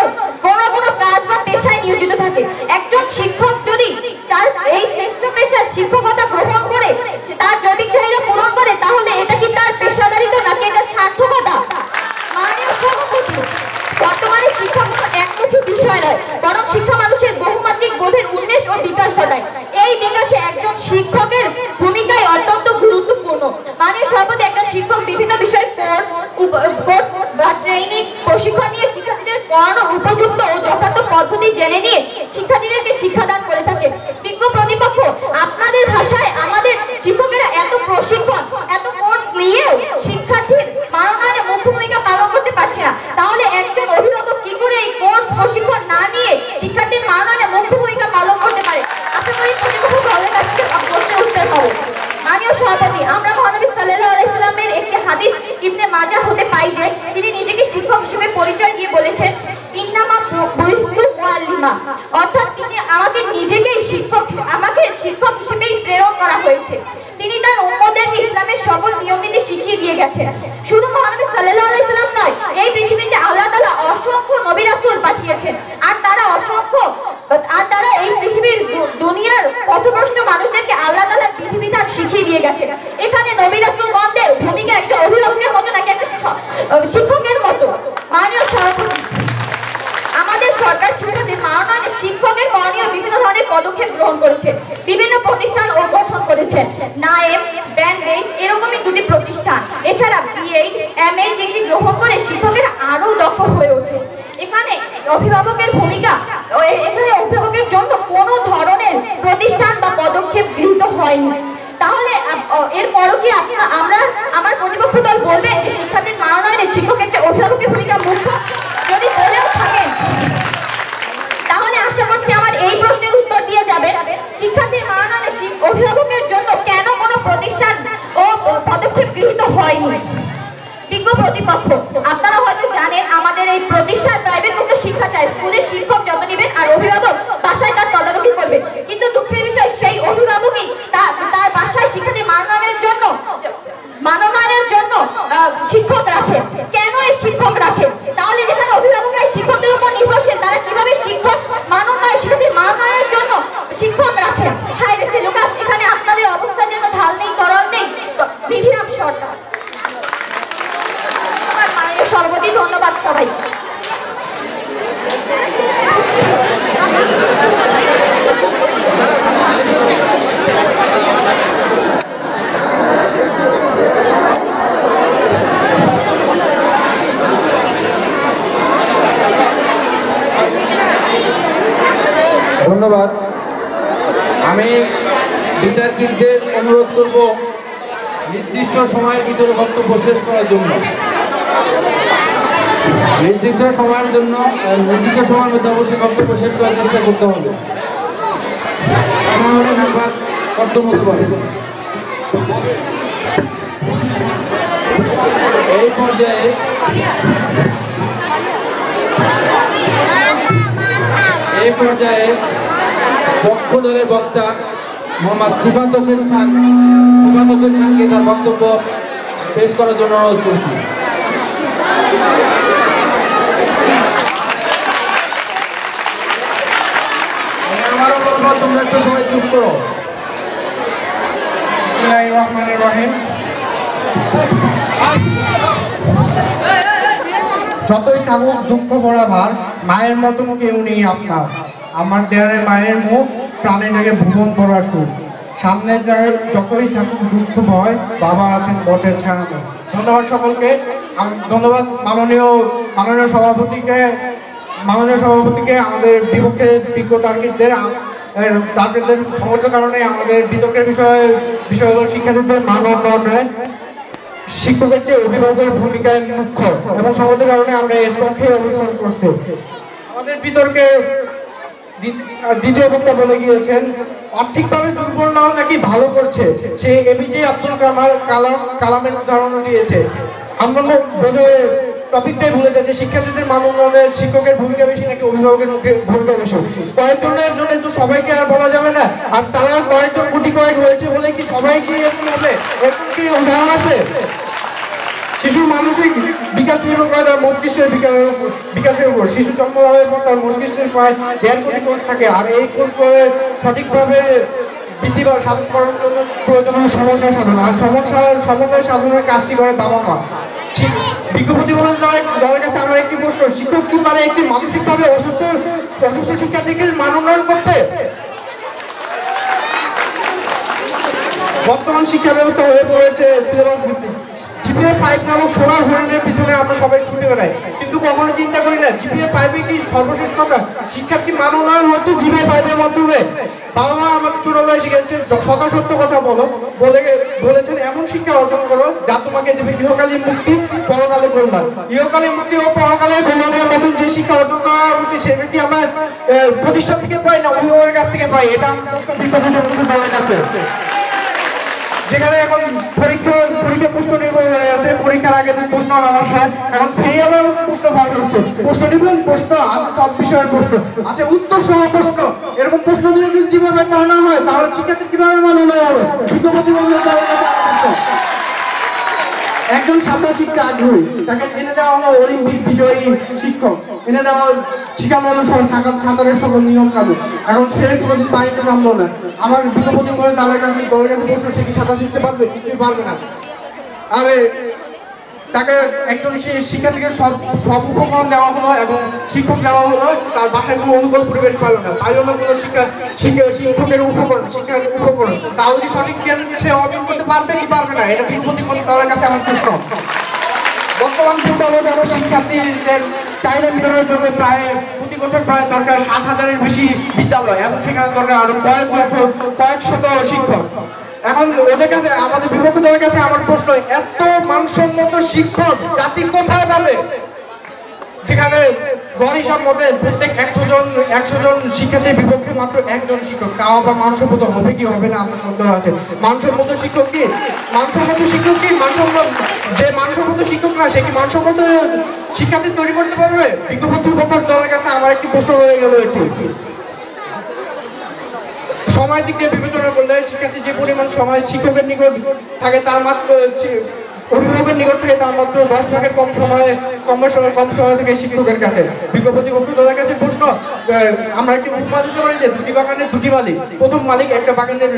কোনো কাজ বা পেশায় নিয়োজিত থাকে। একজন শিক্ষক যদি তার এই শ্রেষ্ঠ পেশা শিক্ষকতা গ্রহণ করে তার জৈবিক চাহিদা পূরণ করে, তাহলে এটা কি তার পেশাদারিত্ব নাকি এটা মেনে নিয়ে শিক্ষার্থীদেরকে শিক্ষাদান করে থাকে। বিজ্ঞ প্রতিপক্ষ, আপনাদের ভাষায় আমাদের শিক্ষকেরা এত প্রশিক্ষণ, এত কোর্স নিয়েও শিক্ষার্থীর মানবায়নে মুখ্য ভূমিকা পালন করতে পারছে না। তাহলে একজন অভিভাবক কি করে এই কোর্স প্রশিক্ষণ না নিয়ে শিক্ষার্থীর মানবায়নে মুখ্য ভূমিকা পালন করতে পারে? আশা করি প্রতিপক্ষ দলের কাছে প্রশ্নের উত্তর হবে। মাননীয় সভাপতি, আমরা মহানবী সাল্লাল্লাহু আলাইহি সাল্লামের একটি হাদিস ইবনে মাজাহ হতে পাই যে তিনি নিজেকে শিক্ষক হিসেবে পরিচয় দিয়ে বলেছেন, ইন্নামা বুইস্তু মুআল্লিমা, অর্থাৎ তিনি আমাকে শিক্ষক হিসেবেই প্রেরণ করা হয়েছে। তিনি তার উম্মতদেরকে ইসলামের সকল নিয়ম-নীতি শিখিয়ে দিয়ে গেছেন। শুধু মহানবী সাল্লাল্লাহু আলাইহি সাল্লাম নয়, এই পৃথিবীতে আল্লাহ তাআলা অসংখ্য নবী রাসূল পাঠিয়েছেন, আর তারা এই পৃথিবীর দুনিয়ার পথভ্রষ্ট মানুষদেরকে আল্লাহ তাআলা বিধিবিধান শিখিয়ে দিয়ে গেছেন। এখানে নবী রাসূলগণদের ভূমিকা একটা অভিভাবকের মতো নাকি একটা শিক্ষকের মতো? মাননীয় সভাপতি, আমাদের সরকার শিক্ষার্থীর মানবায়নে শিক্ষকের করণীয় বিভিন্ন ধরনের পদক্ষেপ গ্রহণ করেছে, বিভিন্ন প্রতিষ্ঠান ও গঠন করেছে। নায়েম, ব্যান্ডেজ এরকমই দুটি প্রতিষ্ঠান, এছাড়া বিএড, এমএড ডিগ্রি গ্রহণ করে শিক্ষকেরা আরো দক্ষ হয়ে ওঠে। এখানে অভিভাবকের ভূমিকা, এখানে অভিভাবকের জন্য কোনো ধরনের প্রতিষ্ঠান বা পদক্ষেপ গৃহীত হয়নি। তাহলে এরপরও কি আমার প্রতিপক্ষ দল বলবেন যে শিক্ষার্থীর মানবায়নে শিক্ষক একটা অভিভাবকের ভূমিকা মুখ্য? যদি বলেও থাকেন তাহলে আশা করছি আমার এই প্রশ্নের উত্তর দিয়ে যাবেন, শিক্ষার্থীর মানবায়নে অভিভাবকের জন্য কেন কোনো প্রতিষ্ঠান ও পদক্ষেপ গৃহীত হয়নি? বিজ্ঞ প্রতিপক্ষ, আপনারা হয়তো জানেন আমাদের এই প্রতিষ্ঠান প্রাইভেট মুক্ত শিক্ষা চায়, স্কুলের শিক্ষক যত নেবেন আর অভিভাবক বাসায় তার তদারকি করবে। কিন্তু দুঃখের বিষয়, সেই অভিভাবকই তার বাসায় শিক্ষার্থীর মানবায়নের জন্য শিক্ষক রাখেন। কেন এই শিক্ষক রাখেন? তাহলে যেখানে অভিভাবকরা শিক্ষকদের উপর নির্ভরশীল, তারা কিভাবে শিক্ষক শিক্ষার্থীর মানবায়নের জন্য শিক্ষক রাখেন? হায় রে সেলুকাস, এখানে আপনাদের অবস্থা যেন ঢাল নেই, তরল নেই, বিধিরাম সরকার। মাননীয় সভাপতি, ধন্যবাদ সবাই। ধন্যবাদ। আমি বিদ্যার্থীদের অনুরোধ করব নির্দিষ্ট সময়ের ভিতরে বক্তব্য শেষ করার জন্য। নির্দিষ্ট সময়ের মধ্যে অবশ্যই বক্তব্য শেষ করার চেষ্টা করতে হবে, তাহলে নাম্বার কর্তব্য হতে পারে। এই পর্যায়ে পক্ষ দলের বক্তা মোহাম্মদ সিফাত হোসেন খানকে তার বক্তব্য পেশ করার জন্য অনুরোধ করছি। আমারও বলবো তোমরা একটু সবাই চুপ করো। বিসমিল্লাহির রহমানির রহিম। যতই থাকুক দুঃখ ভরা ভার, মায়ের মতো কেউ নেই আপনার। আমার দেয়ালে মায়ের মুখ, প্রাণে জাগে ভুবন ভরা সুখ। সামনের জায়গায় যতই থাকুক দুঃখ ভয়, বাবা আছেন বটের ছায়া। ধন্যবাদ সকলকে। ধন্যবাদ মাননীয় সভাপতিকে, আমাদের বিপক্ষে বিজ্ঞ তার্কিকদের সংগঠনের কারণে আমাদের বিতর্কের বিষয় হল শিক্ষার্থীদের মান উন্নয়নে শিক্ষকের চেয়ে অভিভাবকের ভূমিকায় মুখ্য, এবং সমাজের কারণে আমরা এর পক্ষে অনুসরণ করছি। আমাদের বিতর্কে দ্বিতীয় বক্তা বলে গিয়েছেন, আর্থিকভাবে দুর্বল নাও নাকি ভালো করছে, সে এপিজে আব্দুল কালামের উদাহরণ দিয়েছে। আমরা বোধহয় টপিকটাই ভুলে যাচ্ছে, শিক্ষার্থীদের মান উন্নয়নে শিক্ষকের ভূমিকা বেশি নাকি অভিভাবকের ভূমিকা বেশি? কয়েকজনের জন্য তো সবাইকে আর বলা যাবে না, আর তারা কয়েকজন গুটি কয়েক হয়েছে বলে কি সবাইকে এরকম হবে? এরকম কি উদাহরণ আছে? শিশুর মানসিক বিকাশ নির্ভর করে তার মস্তিষ্কের বিকাশের উপর। শিশু জন্ম হওয়ার পর তার মস্তিষ্কের প্রায় 1.5 কোটি কোষ থাকে, আর এই কোষ করে সঠিকভাবে বৃদ্ধি বা সাধন করার জন্য প্রয়োজন হয় সমন্বয় সাধন, আর সমন্বয় সাধনের কাজটি করে বাবা মা। বিজ্ঞপ্তি দলের কাছে আমার একটি প্রশ্ন, শিক্ষক কি পারে একটি মানসিকভাবে অসুস্থ শিক্ষার্থীদের মান উন্নয়ন করতে? বর্তমান শিক্ষা ব্যবস্থা হয়ে পড়েছে সিলেবাস ভিত্তিক। জিপিএ 5 নামক সোনার হরিণের পিছনে আমরা সবাই ছুটে বেড়াই, কিন্তু কখনো চিন্তা করি না জিপিএ 5 কি সর্বশেষ কথা? শিক্ষার কি মান উন্নয়ন হচ্ছে জিপিএ 5 এর মাধ্যমে? বাবা মা আমাদের ছোটবেলায় শিখেছে সত্য কথা বলেছেন এমন শিক্ষা অর্জন করো যা তোমাকে দেবে ইহকালীন মুক্তি, পরকালে কল্যাণ। ইহকালীন মুক্তি ও পরকালে কল্যাণের মতন যে শিক্ষা অর্জন করা উচিত সেটা কি আমরা প্রতিষ্ঠান থেকে পাই না অভিভাবকের কাছ থেকে পাই? এটা আমরা বিদ্যাপতির কাছে, যেখানে এখন পরীক্ষা প্রশ্ন নির্ভর হয়ে আছে। পরীক্ষার আগে প্রশ্ন আসে, এখন ফেরিয়ালের প্রশ্ন ভাগ হচ্ছে, প্রশ্ন নিবেন প্রশ্ন আছে, সব বিষয়ের প্রশ্ন আছে, উত্তর সহ প্রশ্ন। এরকম প্রশ্ন দিয়ে যদি জীবনে পড়ানো হয় তাহলে শিক্ষার্থী কিভাবে মানানো হবে? বিদ্যাপতি একজন ছাত্র শিক্ষা আগ্রহী তাকে এনে দেওয়া হলো অলিম্পিক বিজয়ী শিক্ষক, এনে দেওয়া শিক্ষা মানুষের সাঁতারের সকল নিয়ম কানুন। এখন সে কোনোদিন পানিতে নামলো না, আমার বিদ্যাপতি করে দলের কাছে প্রশ্ন সে কি সাঁতার শিখতে পারবে? কিছুই পারবে না। আরে তাকে একজন শিক্ষার্থীকে সব উপকরণ দেওয়া হলো এবং শিক্ষক দেওয়া হলো, তার বাসায় কোনো অনুকূল পরিবেশ পেল না, পাইল না কোনো শিক্ষকের উপকরণ, শিক্ষার উপকরণ। তাহলে কি সঠিক জ্ঞান সে অর্জন করতে পারবে কি পারবে না? এটা বিদ্যাপতি দলের কাছে আমার প্রশ্ন। বর্তমান বিদ্যালয়ে আমরা শিক্ষার্থীদের চাহিদা মেটানোর জন্য প্রতি বছর প্রায় দরকার 7,000-এর বেশি বিদ্যালয় এবং সেখানে দরকার আরো কয়েক শত শিক্ষক। এখন ওদের কাছে, আমাদের বিপক্ষ দলের কাছে আমার প্রশ্ন, এত মানসম্মত শিক্ষক জাতি কোথায় পাবে? যেখানে গড় হিসাব মতে প্রত্যেক 100 জন শিক্ষার্থীর বিপক্ষে মাত্র একজন শিক্ষক, তাও আবার মানসম্মত হবে কি হবে না আমার সন্দেহ আছে। মানসম্মত শিক্ষক কি যে মানসম্মত শিক্ষক না সে কি মানসম্মত শিক্ষার্থী তৈরি করতে পারবে? বিজ্ঞপ্তির দলের কাছে আমার একটি প্রশ্ন রয়ে গেল। এটি সময় দিক দিয়ে বিবেচনা করলে শিক্ষার্থী যে পরিমাণ সময় শিক্ষকের নিকট থাকে তার মাত্র অভিভাবকের নিকট থেকে তার মাত্র 10 ভাগের কম সময় থেকে শিক্ষকের কাছে। বিজ্ঞপ্তি দলের কাছে প্রশ্ন, আমরা একটি উপমা দিতে পারি যে দুটি বাগানের দুটি মালিক, প্রথম মালিক একটা বাগানের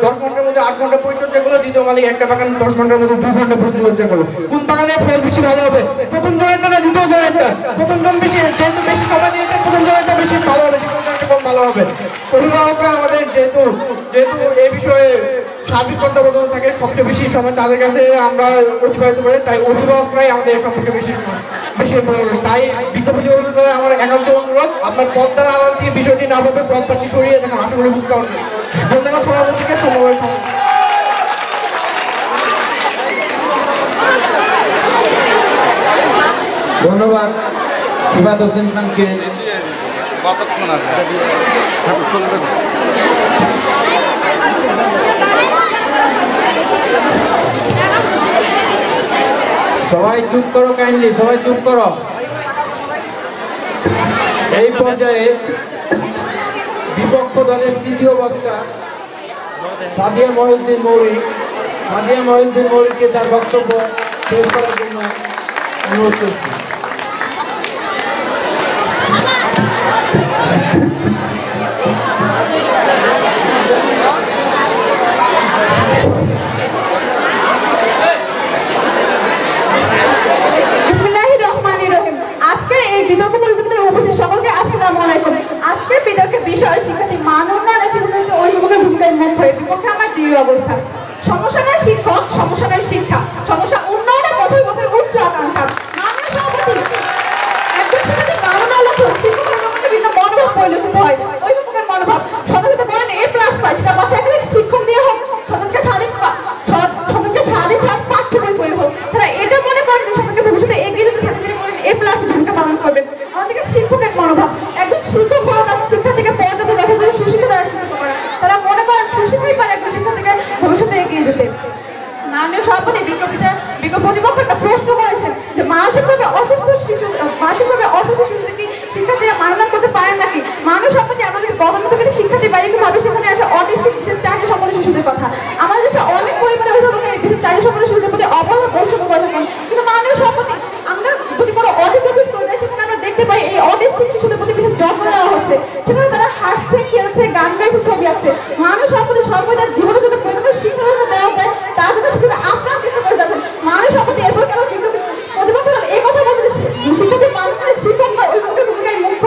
10 ঘন্টার মধ্যে 8 ঘন্টা পরিচর্যা করলো, দ্বিতীয় মালিক একটা বাগান 10 ঘন্টার মধ্যে 2 ঘন্টা পরিচর্যা করলো। কোন বাগানের ফল বেশি ভালো হবে? প্রথম জনেরটা না দ্বিতীয় জনেরটা? প্রথম জন যেহেতু বেশি সময় দিয়েছে প্রথম জনেরটা বেশি ভালো হবে, দ্বিতীয় জনেরটা কম ভালো হবে। অভিভাবকরা আমাদের যেহেতু এই বিষয়ে সার্বিক তত্ত্বাবধান থাকে, সবচেয়ে বেশি সময় তাদের কাছে আমরা অতিবাহিত করি, তাই অভিভাবকরাই আমাদের সম্পর্কে বেশি তাই বিদ্যাপতি আমার একান্ত অনুরোধ, আপনার পদ্মার আড়াল থেকে বিষয়টি না ভাবে পদ্মাটি সরিয়ে দেখেন, আশা করি বুঝতে পারবেন। ধন্যবাদ সভাপতিকে। ধন্যবাদ সিবাত হোসেন খানকে। সবাই চুপ করো, কাইন্ডলি সবাই চুপ করো। এই পর্যায়ে বিপক্ষ দলের তৃতীয় বক্তা সাদিয়া মহিউদ্দিন মৌরিকে তার বক্তব্য শেষ করার জন্য অনুরোধ করছি। আজকের এই বিতর্ক পরিস্থিতিতে উপস্থিত সকলকে আসসালামু আলাইকুম। আজকের বিতর্কের বিষয় শিক্ষার্থী মান উন্নয়নে শিক্ষার্থী অভিভাবকের ভূমিকায় মুখ হয়ে বিপক্ষে আমার দৃঢ় অবস্থান। সমস্যা নয় শিক্ষক, সমস্যা নয় শিক্ষা, সমস্যা উন্নয়নের কর্তৃপক্ষের উচ্চ আকাঙ্ক্ষা। মাননীয় সভাপতি, একজন শিক্ষার্থী মান উন্নয়ন লক্ষ্য শিক্ষকের মধ্যে বিভিন্ন মনোভাব পরিলক্ষিত হয়। অভিভাবকের মনোভাব সদস্যদের বলেন A+ পায়, সেটা বাসায় এখানে শিক্ষক দিয়ে হোক, সদস্যকে স্বাধীন পাঠ্য বই করে হোক, তারা এটা মনে করেন যে সবাইকে ভবিষ্যতে এগিয়ে যেতে A+ ভূমিকা পালন করবেন। আমাদেরকে শিক্ষকের মনোভাব, একজন শিক্ষক হলো তার শিক্ষার্থীকে পর্যাপ্ত যথাযথ সুশিক্ষা দ্বারা শিক্ষিত করা। তারা মনে করেন সুশিক্ষাই পারে একজন শিক্ষার্থীকে ভবিষ্যতে এগিয়ে যেতে। মাননীয় সভাপতি প্রতিপক্ষ একটা প্রশ্ন করেছেন যে মানসিকভাবে অসুস্থ শিশুদের কি শিক্ষার্থীরা মাননা করতে পারেন নাকি? মাননীয় সভাপতি, আমাদের গণমত শিক্ষার্থী বাড়িতে ভাবে সেখানে আসে অটিস্টিক চাহিদা সম্পন্ন শিশুদের কথা। আমাদের দেশে অনেক পরিমাণে অভিভাবকের বিশেষ চাহিদা সম্পন্ন শিশুদের প্রতি অবহেলা বৈষম্য করে থাকেন, কিন্তু মাননীয় সভাপতি আমরা যদি কোনো অটিস্ট অফিস করে যাই সেখানে আমরা দেখতে পাই এই অটিস্টিক শিশুদের প্রতি বিশেষ যত্ন নেওয়া হচ্ছে। সেখানে তারা হাসছে, খেলছে, গান গাইছে, ছবি আঁকছে। মাননীয় সভাপতি সর্বদা জীবনের জন্য প্রয়োজনীয় শিক্ষা দেওয়া যায়, তার জন্য সেখানে আপনার চেষ্টা করে যাচ্ছেন। মাননীয় সভাপতি, এরপর কেন প্রতিপক্ষ এই কথা বলতে শিক্ষার্থী মানুষের শিক্ষক বা অভিভাবকের ভূমিকায় মুখ্য।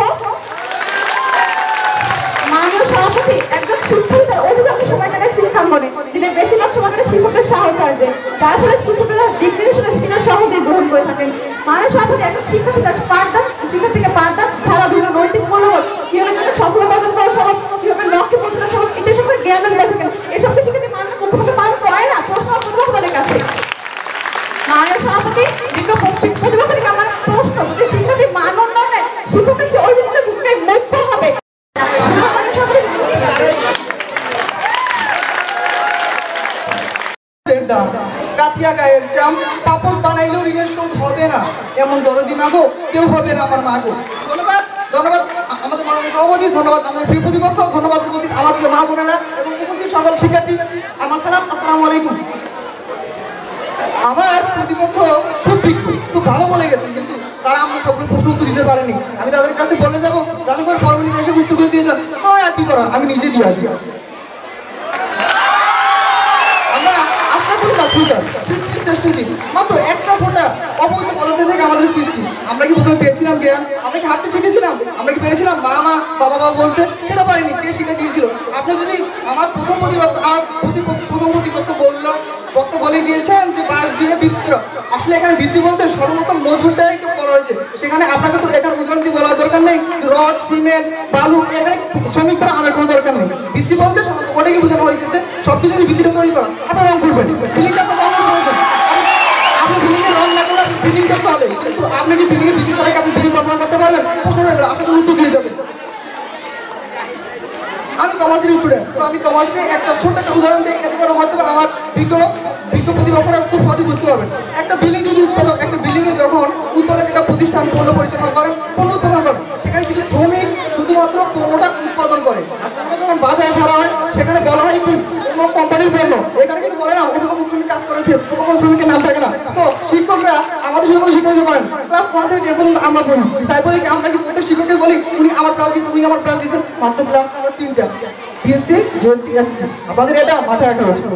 মাননীয় সভাপতি, একজন শিক্ষার্থী তার অভিভাবকের সময় কাটে শিক্ষাঙ্গনে, দিনের বেশিরভাগ সময় কাটে শিক্ষকের সাহচর্যে, যার ফলে শিক্ষকেরা দিলাম, পাপড় বানাইলেও ঋণের শোধ হবে না, এমন দরদি মাগো কেউ হবে না আমার মাগো। ধন্যবাদ, ধন্যবাদ আমাদের মাননীয় সভাপতি, ধন্যবাদ আমাদের প্রিয় প্রতিপক্ষ, ধন্যবাদ উপস্থিত আমার প্রিয় মা বোনেরা এবং উপস্থিত সকল শিক্ষার্থী। আমার সালাম, আসসালামু আলাইকুম। আমার প্রতিপক্ষ খুব বিজ্ঞ, খুব ভালো বলে গেছে, কিন্তু তারা আমার সকল প্রশ্ন উত্তর দিতে পারেনি। আমি তাদের কাছে বলে যাবো, জাদু করে ফর্মালিটি এসে উত্তরগুলো দিয়ে যান, আর কি করা, আমি নিজে দিয়ে আসবো। আমরা আশা করি না সৃষ্টির চেষ্টা দিই, মাত্র একটা ফোঁটা অবৈধ পদার্থ থেকে আমাদের সৃষ্টি। আমরা কি প্রথমে পেয়েছিলাম জ্ঞান? আমরা কি হাঁটতে শিখেছিলাম? আমরা কি পেয়েছিলাম মা মা বাবা বাবা বলতে? সেটা পারিনি, কে শিখে দিয়েছিল? আপনি যদি আমার প্রথম প্রতিপক্ষ বলে গিয়েছেন যে 5 দিনে ভিত্তি, আসলে এখানে ভিত্তি বলতে সর্বপ্রথম মজবুতটাই বলা হয়েছে। সেখানে আপনাকে তো এখানে উদাহরণ দিয়ে বলার দরকার নেই, রড সিমেন্ট বালু এখানে শ্রমিক করা আমার কোনো দরকার নেই। ভিত্তি বলতে ওটাকে বোঝানো হয়েছে যে সবকিছু যদি ভিত্তিটা তৈরি করা, আপনার রং করবেন, বিল্ডিংটা আপনার রঙের প্রয়োজন। আপনি বিল্ডিং এর রং না করলে বিল্ডিংটা চলে, কিন্তু আপনি কি বিল্ডিং এর ভিত্তি ছাড়াই আপনি বিল্ডিং কল্পনা করতে পারবেন? প্রশ্ন হয়ে গেল, আশা করি উত্তর দিয়ে যাবেন। আমি কমার্সের স্টুডেন্ট, তো আমি কমার্সে একটা ছোট্ট একটা উদাহরণ দিই, এতে করে হয়তো আমার বিজ্ঞ প্রতিপক্ষরা খুব সহজে বুঝতে পারবেন। একটা বিল্ডিং যদি উৎপাদক, একটা বিল্ডিং এ যখন উৎপাদক একটা প্রতিষ্ঠান পণ্য পরিচালনা করেন, পণ্য উৎপাদন করেন, সেখানে কিছু শ্রমিক শুধুমাত্র পণ্যটা উৎপাদন করে। আর পণ্য যখন বাজারে ছাড়া হয়, সেখানে বলা হয় কি কোনো কোম্পানির পণ্য, এখানে কিন্তু বলে না অন্য কোনো শ্রমিক কাজ করেছে, কোনো শ্রমিকের নাম থাকে না। তো শিক্ষকরা আমাদের শুধু শিক্ষক করেন, ক্লাস 1 থেকে 10 পর্যন্ত আমরা পড়ি, তারপরে আমরা কি প্রত্যেক শিক্ষককে বলি উনি আমার প্রাণ দিচ্ছেন, উনি আমার প্রাণ দিচ্ছেন, মাত্র প্রাণ আমার 3টা, বিএসসি, জিএসসি, এসসি। আপনাদের এটা মাথায় রাখা উচিত।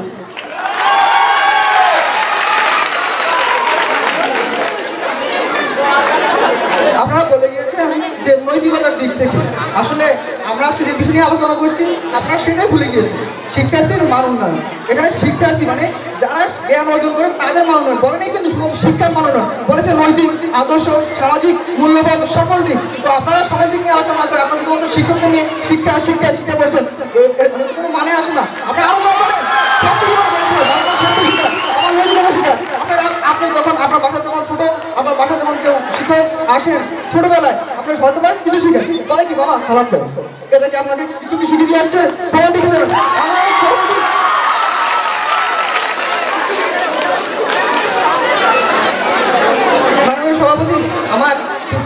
আপনারা বলে গিয়েছেন যে নৈতিকতার দিক থেকে, আসলে আমরা যে বিষয় নিয়ে আলোচনা করছি আপনারা সেটাই ভুলে গিয়েছেন, শিক্ষার্থীর মান উন্নয়ন। এখানে শিক্ষার্থী মানে যারা জ্ঞান অর্জন করে তাদের মান উন্নয়ন বলে নেই, কিন্তু শিক্ষার মান উন্নয়ন বলেছে, নৈতিক আদর্শ সামাজিক মূল্যবোধ সকল দিক। তো আপনারা সকল দিক নিয়ে আলোচনা করে আপনারা শুধুমাত্র শিক্ষকদের নিয়ে শিক্ষা শিক্ষা শিক্ষা করছেন, কোনো মানে আসে না। আপনি আলোচনা করেন আপনি যখন আপনার বাসায় যখন ছোট, আপনার বাসায় যখন কেউ শিক্ষক আসেন ছোটবেলায়, আপনি হয়তো পারেন কিছু শিখেন, বলে কি বাবা খারাপ দেন, এটা কি আপনাকে কিছু কি শিখে দিয়ে আসছে, প্রমাণ দেখে দেবেন। মাননীয় সভাপতি, আমার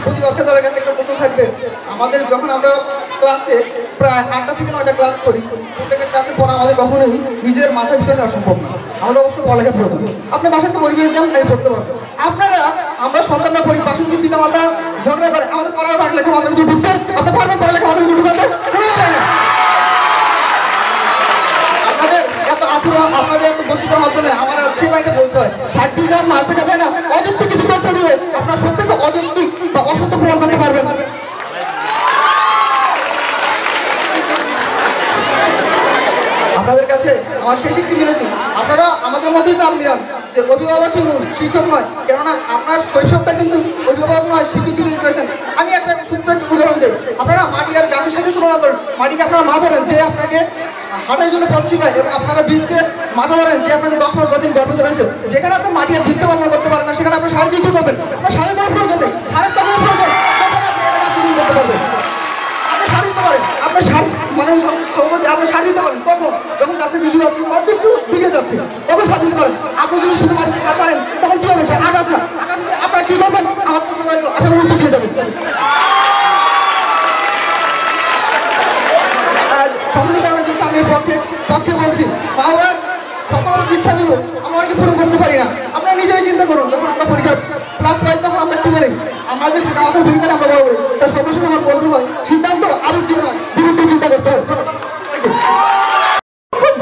প্রতিপক্ষ দলের কাছে একটা প্রশ্ন থাকবে। আমাদের যখন আমরা ক্লাসে প্রায় 8টা থেকে 9টা ক্লাস করি, প্রত্যেকটা ক্লাসে পড়া আমাদের কখনোই নিজের মাথার ভিতরে অসম্ভব না, আমাদের অবশ্যই পড়ালেখা প্রয়োজন। আপনি বাসায় একটা পরিবেশ দেন, আমি পড়তে পারবো। আপনারা আমরা সন্তানরা পড়ি, বাসায় যদি পিতা মাতা ঝগড়া করে, আমাদের পড়ার লেখা আমাদের ভিতরে ঢুকতে, আপনি পারবেন পড়ালেখা আমাদের ভিতরে ঢুকাতে? আপনাদের এত আচরণ, আপনাদের এত বক্তৃতার মাধ্যমে আমার সেই বাড়িতে বলতে হয়, 60 গ্রাম মার থেকে যায় না, অযৌক্তিক কিছু করতে দিয়ে আপনার সত্যকে অযৌক্তিক বা অসত্য প্রমাণ করতে পারবেন। আপনাদের কাছে আমার শেষ একটি বিনতি, আপনারা আমাদের মধ্যেই দাম দিলাম যে অভিভাবকই মূল, শিক্ষক নয়। কেননা আপনার শৈশবটা কিন্তু অভিভাবক নয়, শিক্ষক তৈরি করেছেন। আমি একটা ছোট্ট উদাহরণ দিই, আপনারা মাটি আর গাছের সাথে তুলনা করেন। মাটিকে আপনারা মা ধরেন যে আপনাকে হাঁটার জন্য পথ শিখায়, এবং আপনারা বীজকে মাথা ধরেন যে আপনাকে 10 মাস 10 দিন গর্ভ ধরেছে। যেখানে আপনি মাটি আর বীজকে কল্পনা করতে পারেন না, সেখানে আপনি সার দিয়ে করবেন। আপনার সারের কোনো প্রয়োজন নেই, সারের তখন প্রয়োজন তখন আপনি এটা কাজ করতে পারবেন। আপনি সার দিতে পারেন, আপনার সার মানে সভাপতি আপনি সার দিতে পারেন কখন, যখন গাছের বীজ আছে অর্ধেক একটু ভিগে যাচ্ছে, তখন সার দিতে পারেন। আপনি যদি শুধু মাটি সার পারেন তখন কি হবে, আগাছা আগাছা আপনারা কি করবেন, আমার প্রশ্ন আশা করি উত্তর দিয়ে যাবেন। সমাজের কারণে যেহেতু আমি পক্ষে বলছি, বাবার সকল ইচ্ছাগুলো আমরা অনেকে পূরণ করতে পারি না। আপনারা নিজেরাই চিন্তা করুন, যখন আমরা পরীক্ষা ক্লাস পাই তখন আমরা কি বলি, আমরা যে আমাদের ভূমিকাটা আমরা বলবো, তার সর্বশেষ আমার বলতে হয় সিদ্ধান্ত আরো কি হয়, বিরুদ্ধে চিন্তা করতে হয়।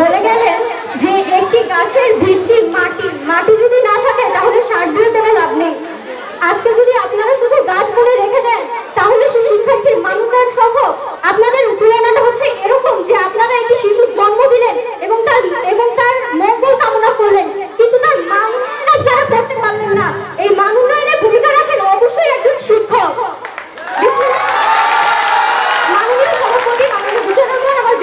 বলে গেলেন যে একটি গাছের ভিত্তি মাটি যদি না থাকে তাহলে সার দিয়ে কোনো লাভ নেই। আজকে যদি আপনারা শুধু গাছ বলে রেখে দেন, তাহলে সে শিক্ষার্থীর মানুষের সহ আপনাদের তুলনাটা হচ্ছে এরকম যে আপনারা একটি শিশুর জন্ম দিলেন এবং তার মঙ্গল কামনা করলেন, কিন্তু তার মান যারা করতে পারলেন না। এই মান উন্নয়নের ভূমিকা রাখেন অবশ্যই একজন শিক্ষক। মাননীয় সভাপতি, আমাদের বুঝে রাখবেন, আমার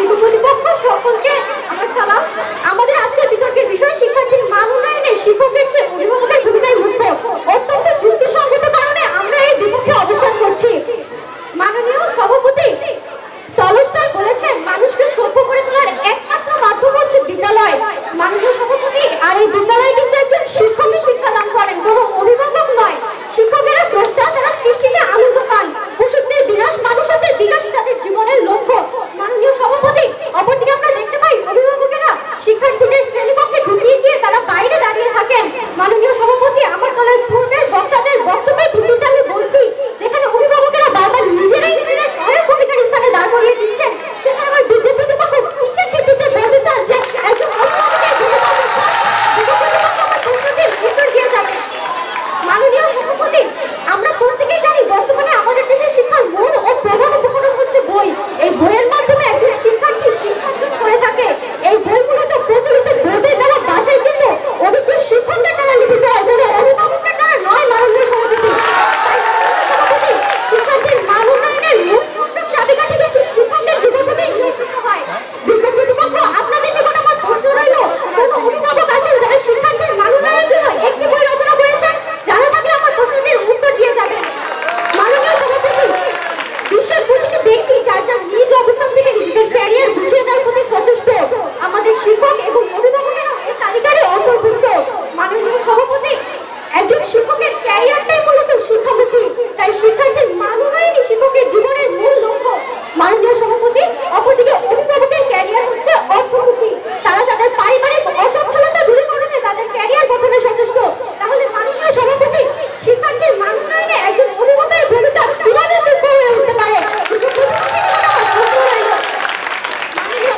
মাননীয় সভাপতি, অপরদিকে অভিভাবকের ক্যারিয়ার হচ্ছে অর্থনীতি। তারা তাদের পারিবারিক অসচ্ছলতা দূরীকরণে তাদের ক্যারিয়ার গঠনে সচেষ্ট। তাহলে মাননীয় সভাপতি, শিক্ষার্থীর মান উন্নয়নে একজন অভিভাবকের ভূমিকা কিভাবে যোগ্য হয়ে উঠতে পারে?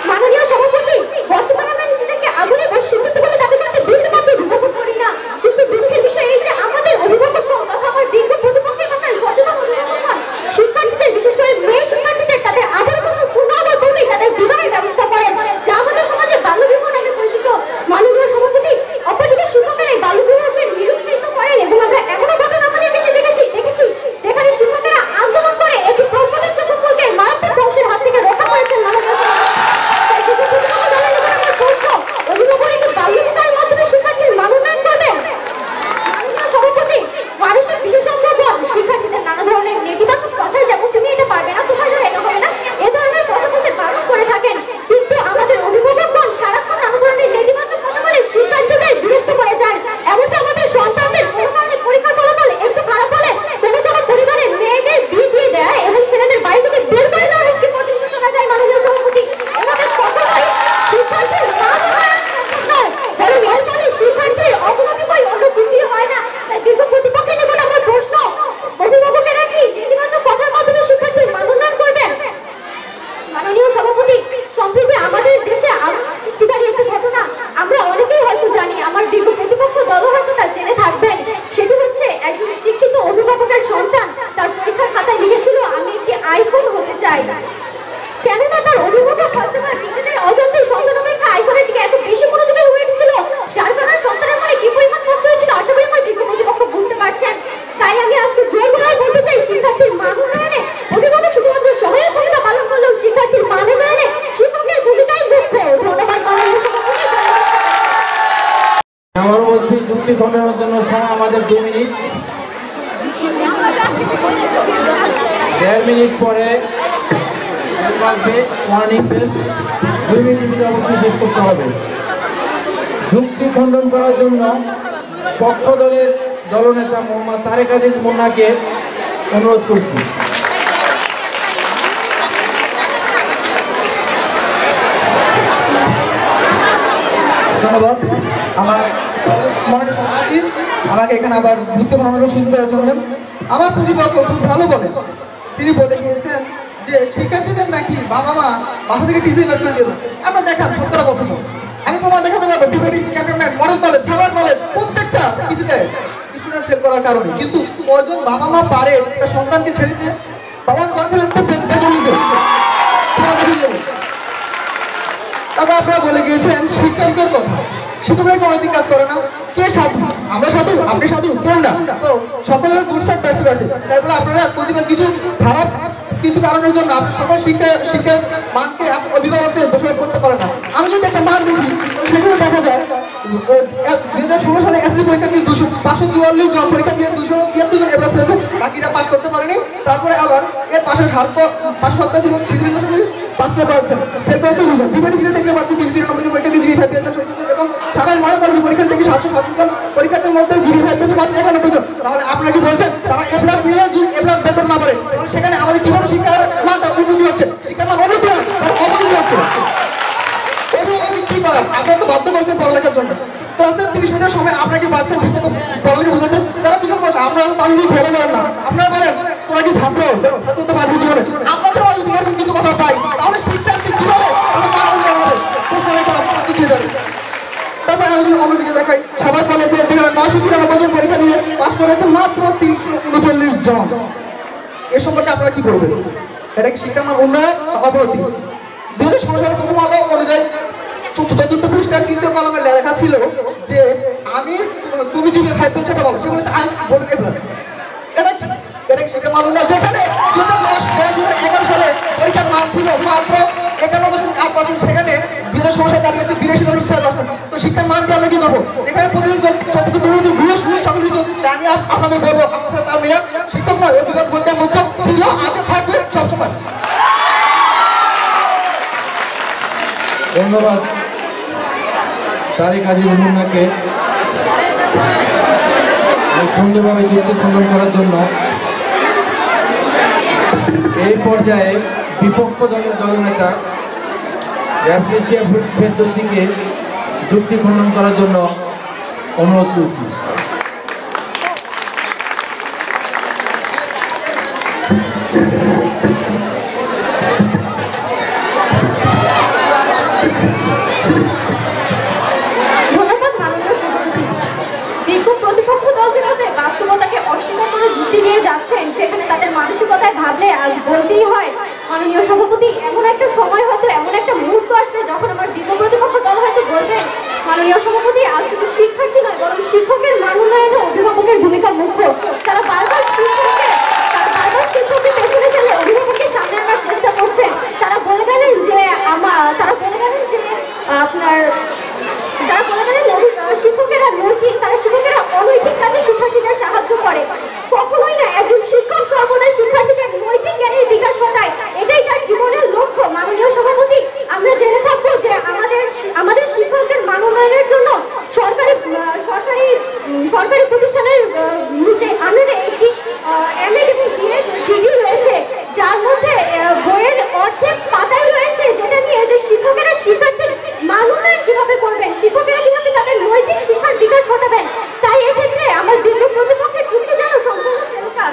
মাননীয় সভাপতি, বর্তমানে আমরা নিজেদেরকে আধুনিক ও শিক্ষিত বলে দাবি করতে বিন্দুমাত্র দ্বিধাবোধ করি না, কিন্তু দুঃখের বিষয় এই যে আমাদের অভিভাবকগণ তথা আমার দীর্ঘ প্রতিপক্ষের ভাষায় সচেতন অভিভাবকগণ শিক্ষার্থীদের, বিশেষ করে মেয়ে শিক্ষার্থীদের তাদের আদর পূর্ণাবর করতেই তাদের বিবাহের ব্যবস্থা করেন, যা আমাদের সমাজে বাল্যবিবাহ নামে পরিচিত। মাননীয় সভাপতি, অপরদিকে শিক্ষকেরা এই বাল্যবিবাহকে নিরুৎসাহিত করেন এবং আমরা এমনও ঘটনা আমাদের দেশে দেখেছি যেখানে শিক্ষকেরা আন্দোলন করে একটি প্রশ্নের চতুর্থকে মারাত্মক ধ্বংসের হাত থেকে রক্ষা করেছেন। মাননীয় মানুষের বিশেষজ্ঞগণ শিক্ষার্থীদের নানা ধরনের নেতিবাচক কথা, যেমন তুমি এটা পারবে না, তোমার দ্বারা এটা হবে না, এ ধরনের কথা বলতে বারণ করে থাকেন। কিন্তু আমাদের অভিভাবকগণ সারাক্ষণ নানা ধরনের নেতিবাচক কথা বলে শিক্ষার্থীদের বিরক্ত করে যান। এমনকি আমাদের সন্তানদের কোনো কারণে পরীক্ষার ফলাফল একটু খারাপ হলে কোনো কোনো পরিবারে মেয়েদের বিয়ে দিয়ে দেয় এবং ছেলেদের বাড়ি থেকে বের করে দেওয়ার একটি পর্যন্ত শোনা যায়। মাননীয় সভাপতি, আমাদের কখনোই শিক্ষার্থীর মান নয়, বরং এর ফলে শিক্ষার্থীর অবনতি হয়, অন্য কিছুই হয় না। তাই দীর্ঘ প্রতিপক্ষের নিকট আমার প্রশ্ন, অভিভাবকেরা কি নেতিবাচক কথার মাধ্যমে শিক্ষার্থীর মান উন্নয়ন করবেন? মাননীয় সভাপতি, সম্প্রতি আমাদের দেশে সৃষ্টিকারী একটি ঘটনা আমরা অনেকেই হয়তো জানি, আমার দীর্ঘ প্রতিপক্ষ দল হয়তো তা জেনে থাকবেন। সেটি হচ্ছে একজন শিক্ষিত অভিভাবকের সন্তান তার পরীক্ষার খাতায় লিখেছিল, আমি একটি আইফোন হতে চাই। কেননা তার অভিভাবক হয়তো বা নিজেদের অজান্তেই সন্তান অপেক্ষা আইফোনের দিকে এত বেশি মনোযোগী হয়ে উঠেছিল, যার কারণে সন্তানের মনে কি পরিমাণ কষ্ট হয়েছিল আশা করি আমার দীর্ঘ প্রতিপক্ষ বুঝতে পারছেন। তাই আমি আজকে জোর গলায় বলতে চাই, শিক্ষার্থীর মান উন্নয়নে অভিভাবক শুধুমাত্র সহায়ক ভূমিকা পালন করলেও শিক্ষার্থীর মান উন্নয়নে শিক্ষকের ভূমিকাই মুখ্য। ধন্যবাদ মাননীয় সভাপতি। আমার বলছি যুক্তি খণ্ডনের জন্য সময় আমাদের 2 মিনিট। 1.5 মিনিট পরে ওয়ার্নিং বেল, 2 মিনিটের ভিতরে অবশ্যই শেষ করতে হবে। যুক্তি খণ্ডন করার জন্য পক্ষ দলের দলনেতা মোহাম্মদ তারেক আজিজ মুন্নাকে অনুরোধ করছি। ধন্যবাদ আমার মাননীয় সভাপতি, আমাকে এখানে আবার গুরুত্বপূর্ণ শুনতে জন্য। আমার প্রতিপক্ষ খুব ভালো বলে, তিনি বলে গিয়েছেন যে শিক্ষার্থীদের নাকি বাবা মা বাসা থেকে টিসি বের করে দেবেন। আমরা দেখান সত্যটা কথা, আমি প্রমাণ দেখাতে পারবো। Debating cantonment, model college, Savar college প্রত্যেকটা কিছুতে স্টুডেন্ট ফেল করার কারণে। কিন্তু কয়জন বাবা মা পারে তার সন্তানকে ছেড়ে দিয়ে বাবা মা তারপর আপনারা বলে গিয়েছেন শিক্ষকদের কথা, শিক্ষকরা কি অনেকদিন কাজ করে না? কে সাধু? আমরা সাধু? আপনি সাধু? কেউ না। তো সকলের গুরুত্ব আছে, তাই বলে আপনারা প্রতিবার কিছু খারাপ কিছু কারণের জন্য সকল শিক্ষার মানকে অভিভাবকদের দোষারোপ করতে পারে না। আমি যদি একটা মান দেখি সেখানে দেখা যায় 2016 সালে এসএসসি পরীক্ষা দিয়ে 544 জন পরীক্ষা দিয়ে 273 জন এপ্লাস পেয়েছে, বাকিরা পাস করতে পারেনি। তারপরে আবার এর পাশে 570 জন পাস পারছেন, ফেল করেছে 2 জন। ডিবেটিসিতে দেখতে পাচ্ছি 393 জন পরীক্ষা দিয়ে জিবি 5 পেয়েছে এবং সাধারণ মনে করেন পরীক্ষা থেকে 770 জন পরীক্ষার্থীর মধ্যে জিবি 5 পেয়েছে মাত্র 91 জন। তাহলে আপনারা কি বলছেন তারা এ প্লাস নিলে যদি এ প্লাস বেতন না পারে, তাহলে সেখানে আমাদের কিভাবে শিক্ষার মানটা উন্নতি হচ্ছে? শিক্ষার মান উন্নতি হয়, তার অবনতি হচ্ছে। কি করেন? আপনারা তো বাধ্য করছেন পড়ালেখার জন্য। তো আছে 30 মিনিটের সময় আপনাকে পারছেন ঠিকমতো পড়ালেখা বুঝাতে, যারা পিছন বসে আমরা তাদের দিকে ফেলে দেবেন না। আপনারা বলেন তোরা কি ছাত্র? ছাত্র তো পারবি জীবনে। আপনাদের মাঝে যদি এরকম কিছু কথা পাই, তাহলে শিক্ষার্থী কিভাবে তাদের মান উন্নয়ন হবে? তারপরে আমি যদি অন্যদিকে দেখাই, সবার কলেজে যেখানে 993 জন পরীক্ষা দিয়ে পাস করেছে মাত্র 339 জন। এ সম্পর্কে আপনারা কি করবেন? এটা কি শিক্ষার মান উন্নয়ন অবনতি? 2016 সালের প্রথম আলো অনুযায়ী 4th পৃষ্ঠার 3য় কলমে লেখা ছিল যে তুমি যদি 5 পেয়েছো এটা বলো, সেগুলো হচ্ছে আমি বোর্ডের প্লাস। এটা কি শিক্ষার মান উন্নয়ন? যেখানে 2011 সালে পরীক্ষার মান ছিল মাত্র 51.8%, সেখানে 2016 সালে দাঁড়িয়েছে 82.6%। তো শিক্ষার মানকে আমরা কি করবো? যেখানে প্রতিদিন আমি আপনাদের বলবো আমার সাথে তার মেয়ে শিক্ষক নয়, অভিভাবক ভোটটা মুখ্য ছিল, আছে, থাকবে সবসময়। ধন্যবাদ তারেক আজিজ মুন্নাকে সুন্দরভাবে যুক্তি খণ্ডন করার জন্য। এই পর্যায়ে বিপক্ষ দলের দলনেতা র্যাফলেশিয়া ফেরদৌসিকে যুক্তি খণ্ডন করার জন্য অনুরোধ করছি। ধন্যবাদ মাননীয় সভাপতি। বিক্ষোভ প্রতিপক্ষ দল যেভাবে বাস্তবতাকে অস্বীকার করে যুক্তি নিয়ে যাচ্ছেন, সেখানে তাদের মানসিকতায় ভাবলে আজ বলতেই হয় মাননীয় সভাপতি, এমন একটা সময় হয়তো, এমন একটা মুহূর্ত আসবে যখন আমার বিক্ষোভ প্রতিপক্ষ দল হয়তো বলবেন মাননীয় সভাপতি, আজ শুধু শিক্ষার্থী নয় বরং শিক্ষকের মান উন্নয়নে অভিভাবকের ভূমিকা মুখ্য। তারা বারবার শিক্ষককে পেছনে ফেলে অভিভাবকের সামনে আনার চেষ্টা করছেন। তারা বলে গেলেন যে শিক্ষকেরা নৈতিক, শিক্ষকেরা অনৈতিক কাজে শিক্ষার্থীদের সাহায্য করে। কখনোই না, একজন শিক্ষক সর্বদা শিক্ষার্থীদের নৈতিক জ্ঞানের বিকাশ ঘটায়, এটাই তার জীবনের লক্ষ্য। মাননীয় সভাপতি, আমরা জেনে থাকবো যে আমাদের শিক্ষকদের মান উন্নয়নের জন্য সরকারি প্রতিষ্ঠানের নিচে আন্ডারে একটি এমএড এবং বিএড ডিগ্রি রয়েছে, যার মধ্যে বইয়ের অর্ধেক পাতায় রয়েছে যেটা নিয়ে যে শিক্ষকেরা শিক্ষার্থীর মান উন্নয়ন কিভাবে করবেন, শিক্ষকেরা কিভাবে তাদের নৈতিক শিক্ষার বিকাশ ঘটাবেন। তাই এক্ষেত্রে আমার বিদ্যুৎ প্রতিপক্ষের যুক্তি যেন সম্পূর্ণ ফেলকার।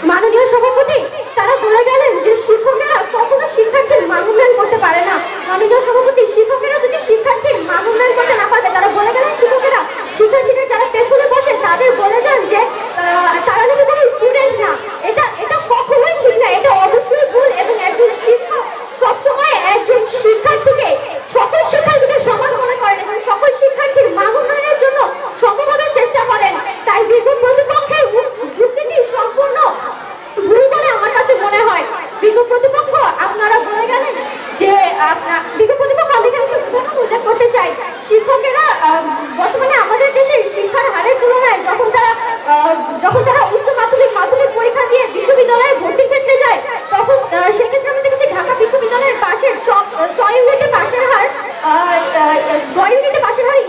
মাননীয় সভাপতি, তারা বলে গেলেন যে শিক্ষকেরা কখনো শিক্ষার্থীর মান উন্নয়ন করতে পারে না। মাননীয় সভাপতি, শিক্ষকেরা যদি শিক্ষার্থীর মান উন্নয়ন করতে না পারবে, তারা বলে গেলেন শিক্ষার্থীদের যারা পেছনে বসে তাদের বলে যান যে তারা নাকি কোনো স্টুডেন্ট না। এটা কখনোই ঠিক না, এটা অবশ্যই ভুল। এবং একজন শিক্ষক সবসময় একজন সকল শিক্ষার্থীকে সমান মনে করেন এবং সকল শিক্ষার্থীর মান উন্নয়নের জন্য সমভাবে চেষ্টা করেন। তাই বিক্ষোভ প্রতিপক্ষের যুক্তিটি সম্পূর্ণ ভুল বলে আমার কাছে মনে হয়। বিক্ষোভ প্রতিপক্ষ, আপনারা বলে গেলেন যে বিক্ষোভ প্রতিপক্ষ, আমি এখানে উল্লেখ করতে চাই, শিক্ষকেরা বর্তমানে আমাদের দেশের শিক্ষার হারের তুলনায় যখন তারা উচ্চ মাধ্যমিক পরীক্ষা দিয়ে বিশ্ববিদ্যালয়ে ভর্তির ক্ষেত্রে যায়, তখন সেক্ষেত্রে আমি দেখেছি ঢাকা বিশ্ববিদ্যালয়ের পাশের ইউনিটে পাশের হার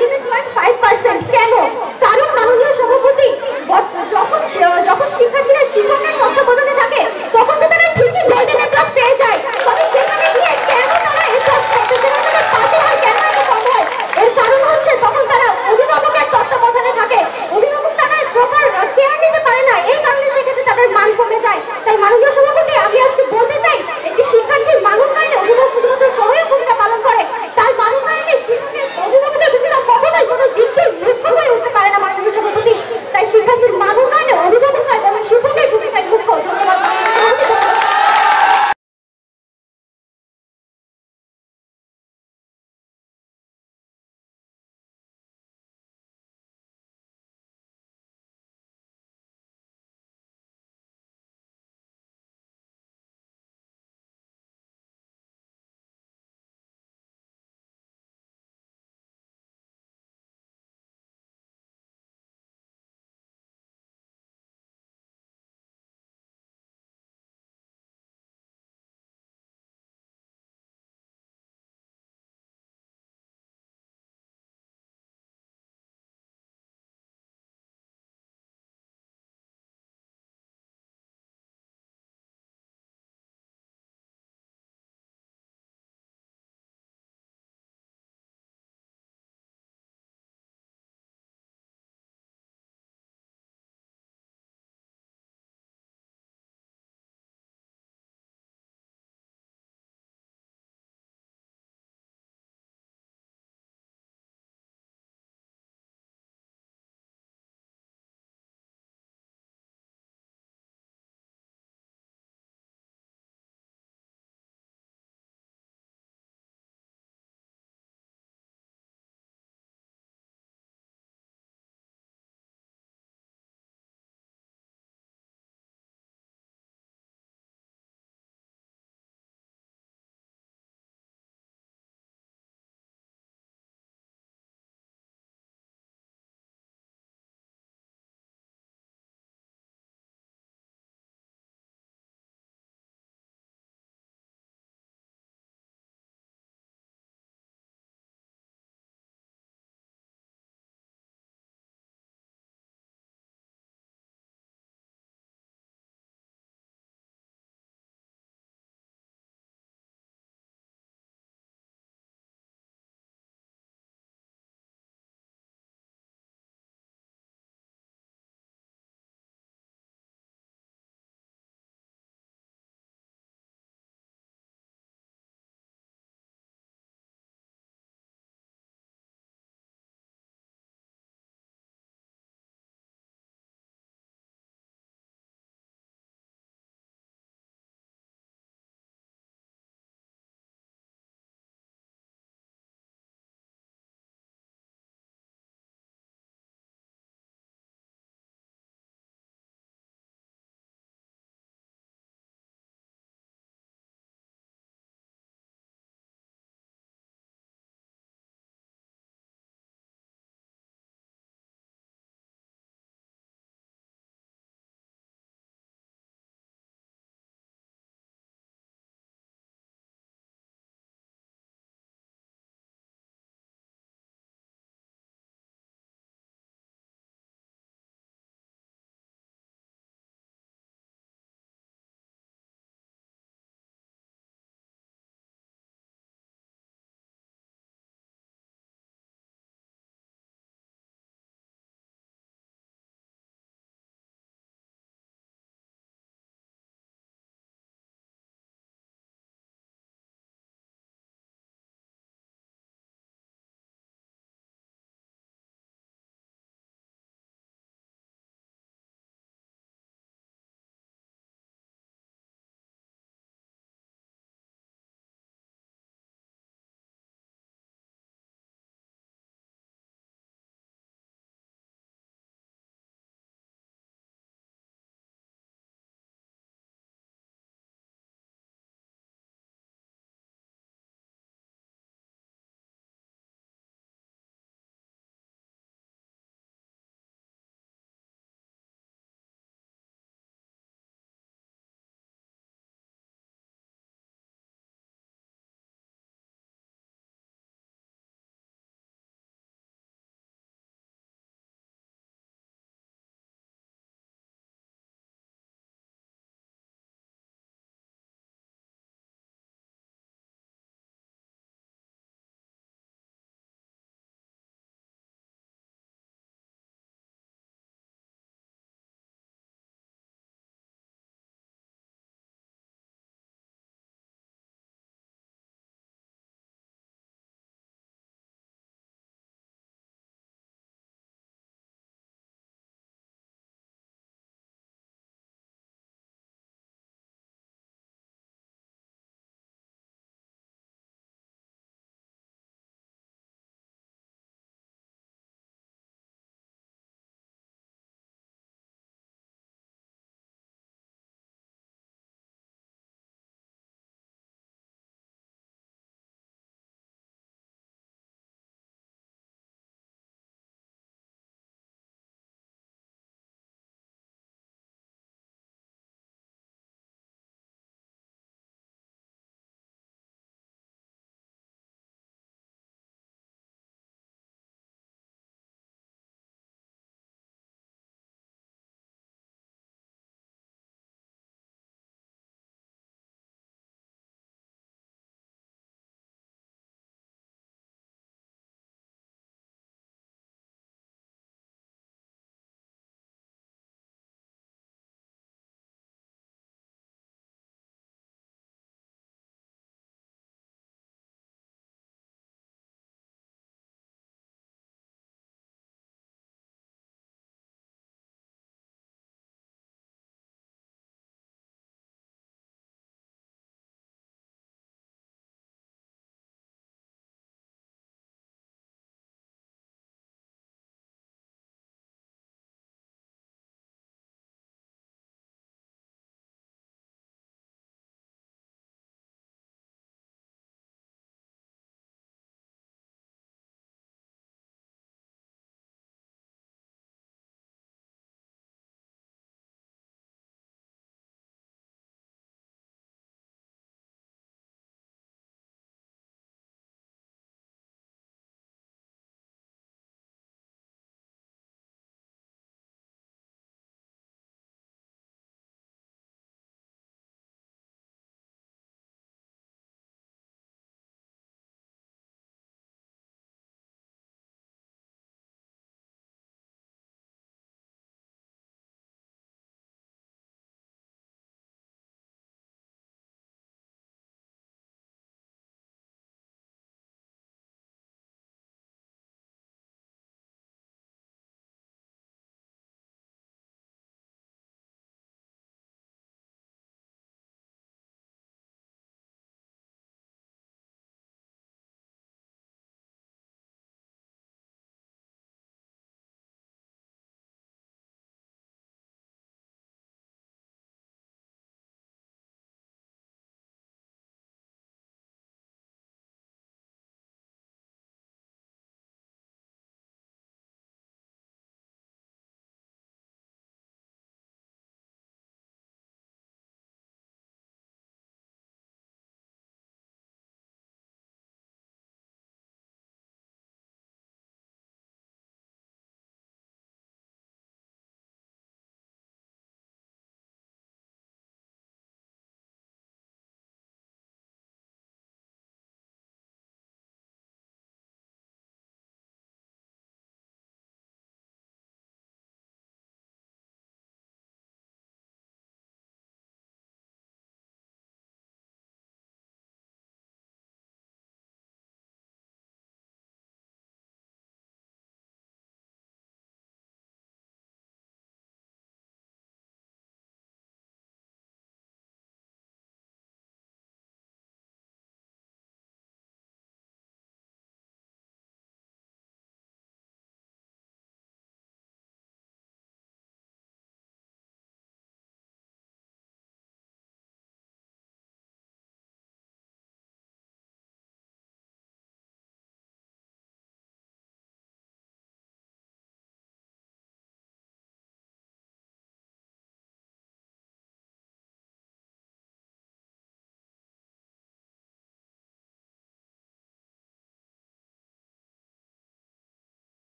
11.5%। কেন? কারণ মাননীয় সভাপতি, যখন শিক্ষার্থীরা শিক্ষকের তত্ত্বাবধানে থাকে তখন তো তারা ঠিকই গোল্ডেন ক্লাস পেয়ে যায়, তবে সেখানে গিয়ে কেন তারা এই পাশের হার কেন এত কম হয়? এর কারণ হচ্ছে তখন তারা অভিভাবকের তত্ত্বাবধানে থাকে, অভিভাবক তাদের প্রপার কেয়ার নিতে পারে না, এই কারণে সেক্ষেত্রে তাদের মান কমে যায়। তাই মাননীয় সভাপতি, আমি আজকে বলতে চাই, একটি শিক্ষার্থীর মান উন্নয়নে অভিভাবক শুধুমাত্র সহায়ক ভূমিকা পালন করে, তার মান উন্নয়নে শিক্ষকের অভিভাবকের ভূমিকা কখনোই কোনো দিক দিয়ে মুখ্য হয়ে উঠতে পারে না। মাননীয় সভাপতি, তাই শিক্ষার্থীর মান উন্নয়নে অভিভাবক হয় এবং শিক্ষকের ভূমিকায় মুখ্য। ধন্যবাদ।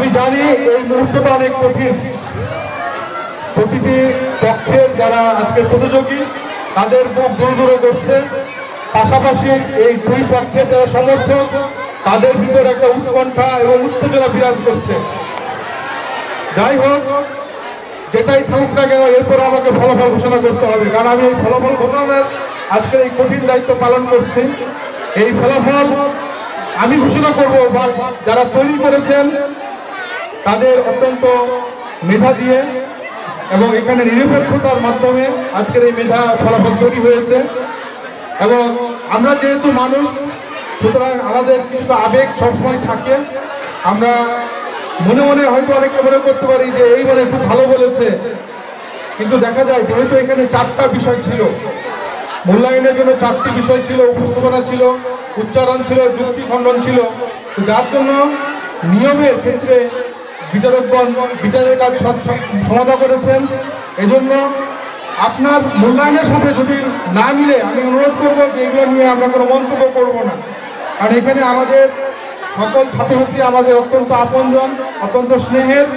আমি জানি এই মুহূর্তটা অনেক কঠিন। প্রতিটি পক্ষের যারা আজকের প্রতিযোগী তাদের বুক জোড়ো করছে, পাশাপাশি এই দুই পক্ষের যারা সমর্থক তাদের ভিতরে একটা উৎকণ্ঠা এবং উত্তেজনা বিরাজ করছে। যাই হোক, যেটাই থাকুক না কেন, এরপর আমাকে ফলাফল ঘোষণা করতে হবে, কারণ আমি এই ফলাফল ঘোষণার আজকের এই কঠিন দায়িত্ব পালন করছি। এই ফলাফল আমি ঘোষণা করব, বা যারা তৈরি করেছেন তাদের অত্যন্ত মেধা দিয়ে এবং এখানে নিরপেক্ষতার মাধ্যমে আজকের এই মেধা ফলাফল তৈরি হয়েছে। এবং আমরা যেহেতু মানুষ, সুতরাং আমাদের কিছু আবেগ সবসময় থাকে। আমরা মনে মনে হয়তো অনেকে মনে করতে পারি যে এই মানে খুব ভালো বলেছে, কিন্তু দেখা যায় যেহেতু এখানে 4টা বিষয় ছিল, মূল্যায়নের জন্য 4টি বিষয় ছিল, উপস্থাপনা ছিল, উচ্চারণ ছিল, যুক্তি খণ্ডন ছিল, যার জন্য নিয়মের ক্ষেত্রে বিচারকগণ বিচারের কাজ সমাধা করেছেন। এজন্য আপনার মূল্যায়নের সাথে যদি না মিলে আমি অনুরোধ করবো যে এগুলো নিয়ে আমরা কোনো মন্তব্য করবো না, কারণ এখানে আমাদের সকল ছাত্রছাত্রী আমাদের অত্যন্ত আপনজন, অত্যন্ত স্নেহের।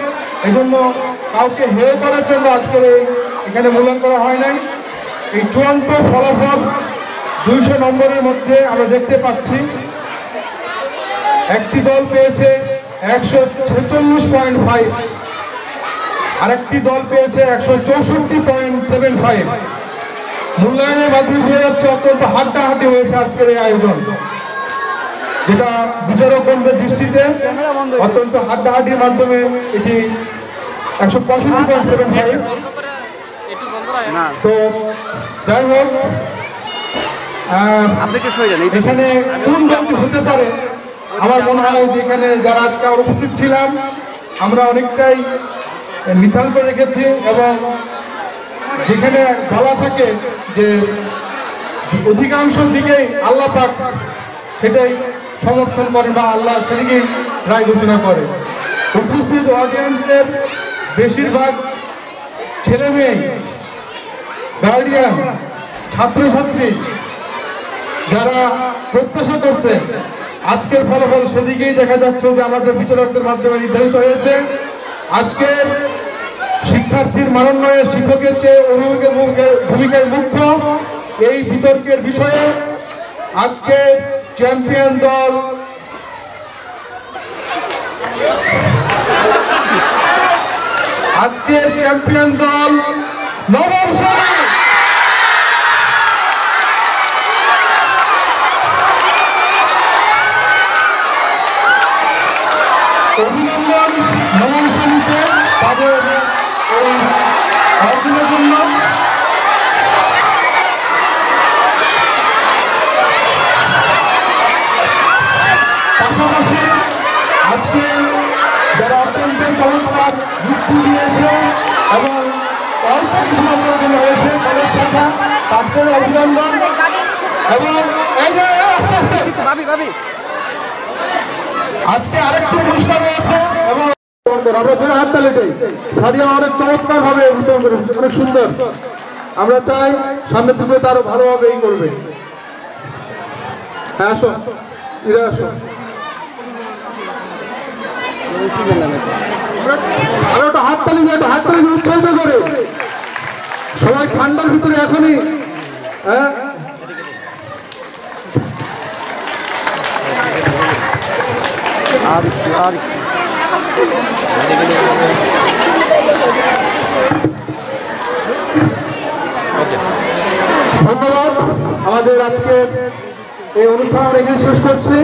এজন্য কাউকে হেয় করার জন্য আজকের এখানে মূল্যায়ন করা হয় নাই। এই চূড়ান্ত ফলাফল 200 নম্বরের মধ্যে আমরা দেখতে পাচ্ছি একটি দল পেয়েছে 146.5, আরেকটি দল পেয়েছে 164.75। মূল্যায়নের মাধ্যমে বোঝা যাচ্ছে অত্যন্ত হাড্ডাহাড্ডি হয়েছে আজকের এই আয়োজন, যেটা বিচারকগণদের দৃষ্টিতে অত্যন্ত হাড্ডাহাড্ডির মাধ্যমে এটি 165.75। তো যাই হোক, এখানে কোন দলটি হতে পারে আমার মনে হয় যে এখানে যারা আজকে উপস্থিত ছিলাম আমরা অনেকটাই নির্ধারণ করে রেখেছি, এবং যেখানে বলা থাকে যে অধিকাংশ দিকেই আল্লাহ পাক সেটাই সমর্থন করে বা আল্লাহ সেদিকেই রায় ঘোষণা করে। উপস্থিত অডিয়েন্সের বেশিরভাগ ছেলে মেয়ে, গার্ডিয়ান, ছাত্রছাত্রী যারা প্রত্যাশা করছে আজকের ফলাফল সেদিকেই দেখা যাচ্ছে যে আমাদের বিচারকদের মাধ্যমে নির্ধারিত হয়েছে। আজকের শিক্ষার্থীর মানোন্নয়ে শিক্ষকের চেয়ে অভিভাবকের ভূমিকায় মুখ্য। এই বিতর্কের বিষয়ে আজকে চ্যাম্পিয়ন দল নবম শ্রেণী অভিনন্দন নবম শ্রেণীতে তাদের এই অর্জনের জন্য। পাশাপাশি আজকে যারা অত্যন্ত চমৎকার যুক্তি দিয়েছে এবং অল্প কিছু নম্বরের জন্য হয়েছে তাদের শাখা, তাদের অভিনন্দন। এবং এই যে আজকে আরেকটি পুরস্কার রয়েছে এবং আমরা ধরে হাততালি দেই। সাদিয়া অনেক চমৎকার ভাবে বিতরণ করেছে, অনেক সুন্দর। আমরা চাই সামনে থেকে তারও ভালোভাবে এই করবে। হ্যাঁ, আসো, এরা আসো। আমরা একটা হাততালি দিয়ে উৎসাহিত করে সবাই ঠান্ডার ভিতরে এখনই। হ্যাঁ, ধন্যবাদ। আমাদের আজকে এই অনুষ্ঠান আমরা এখানে শেষ করছি।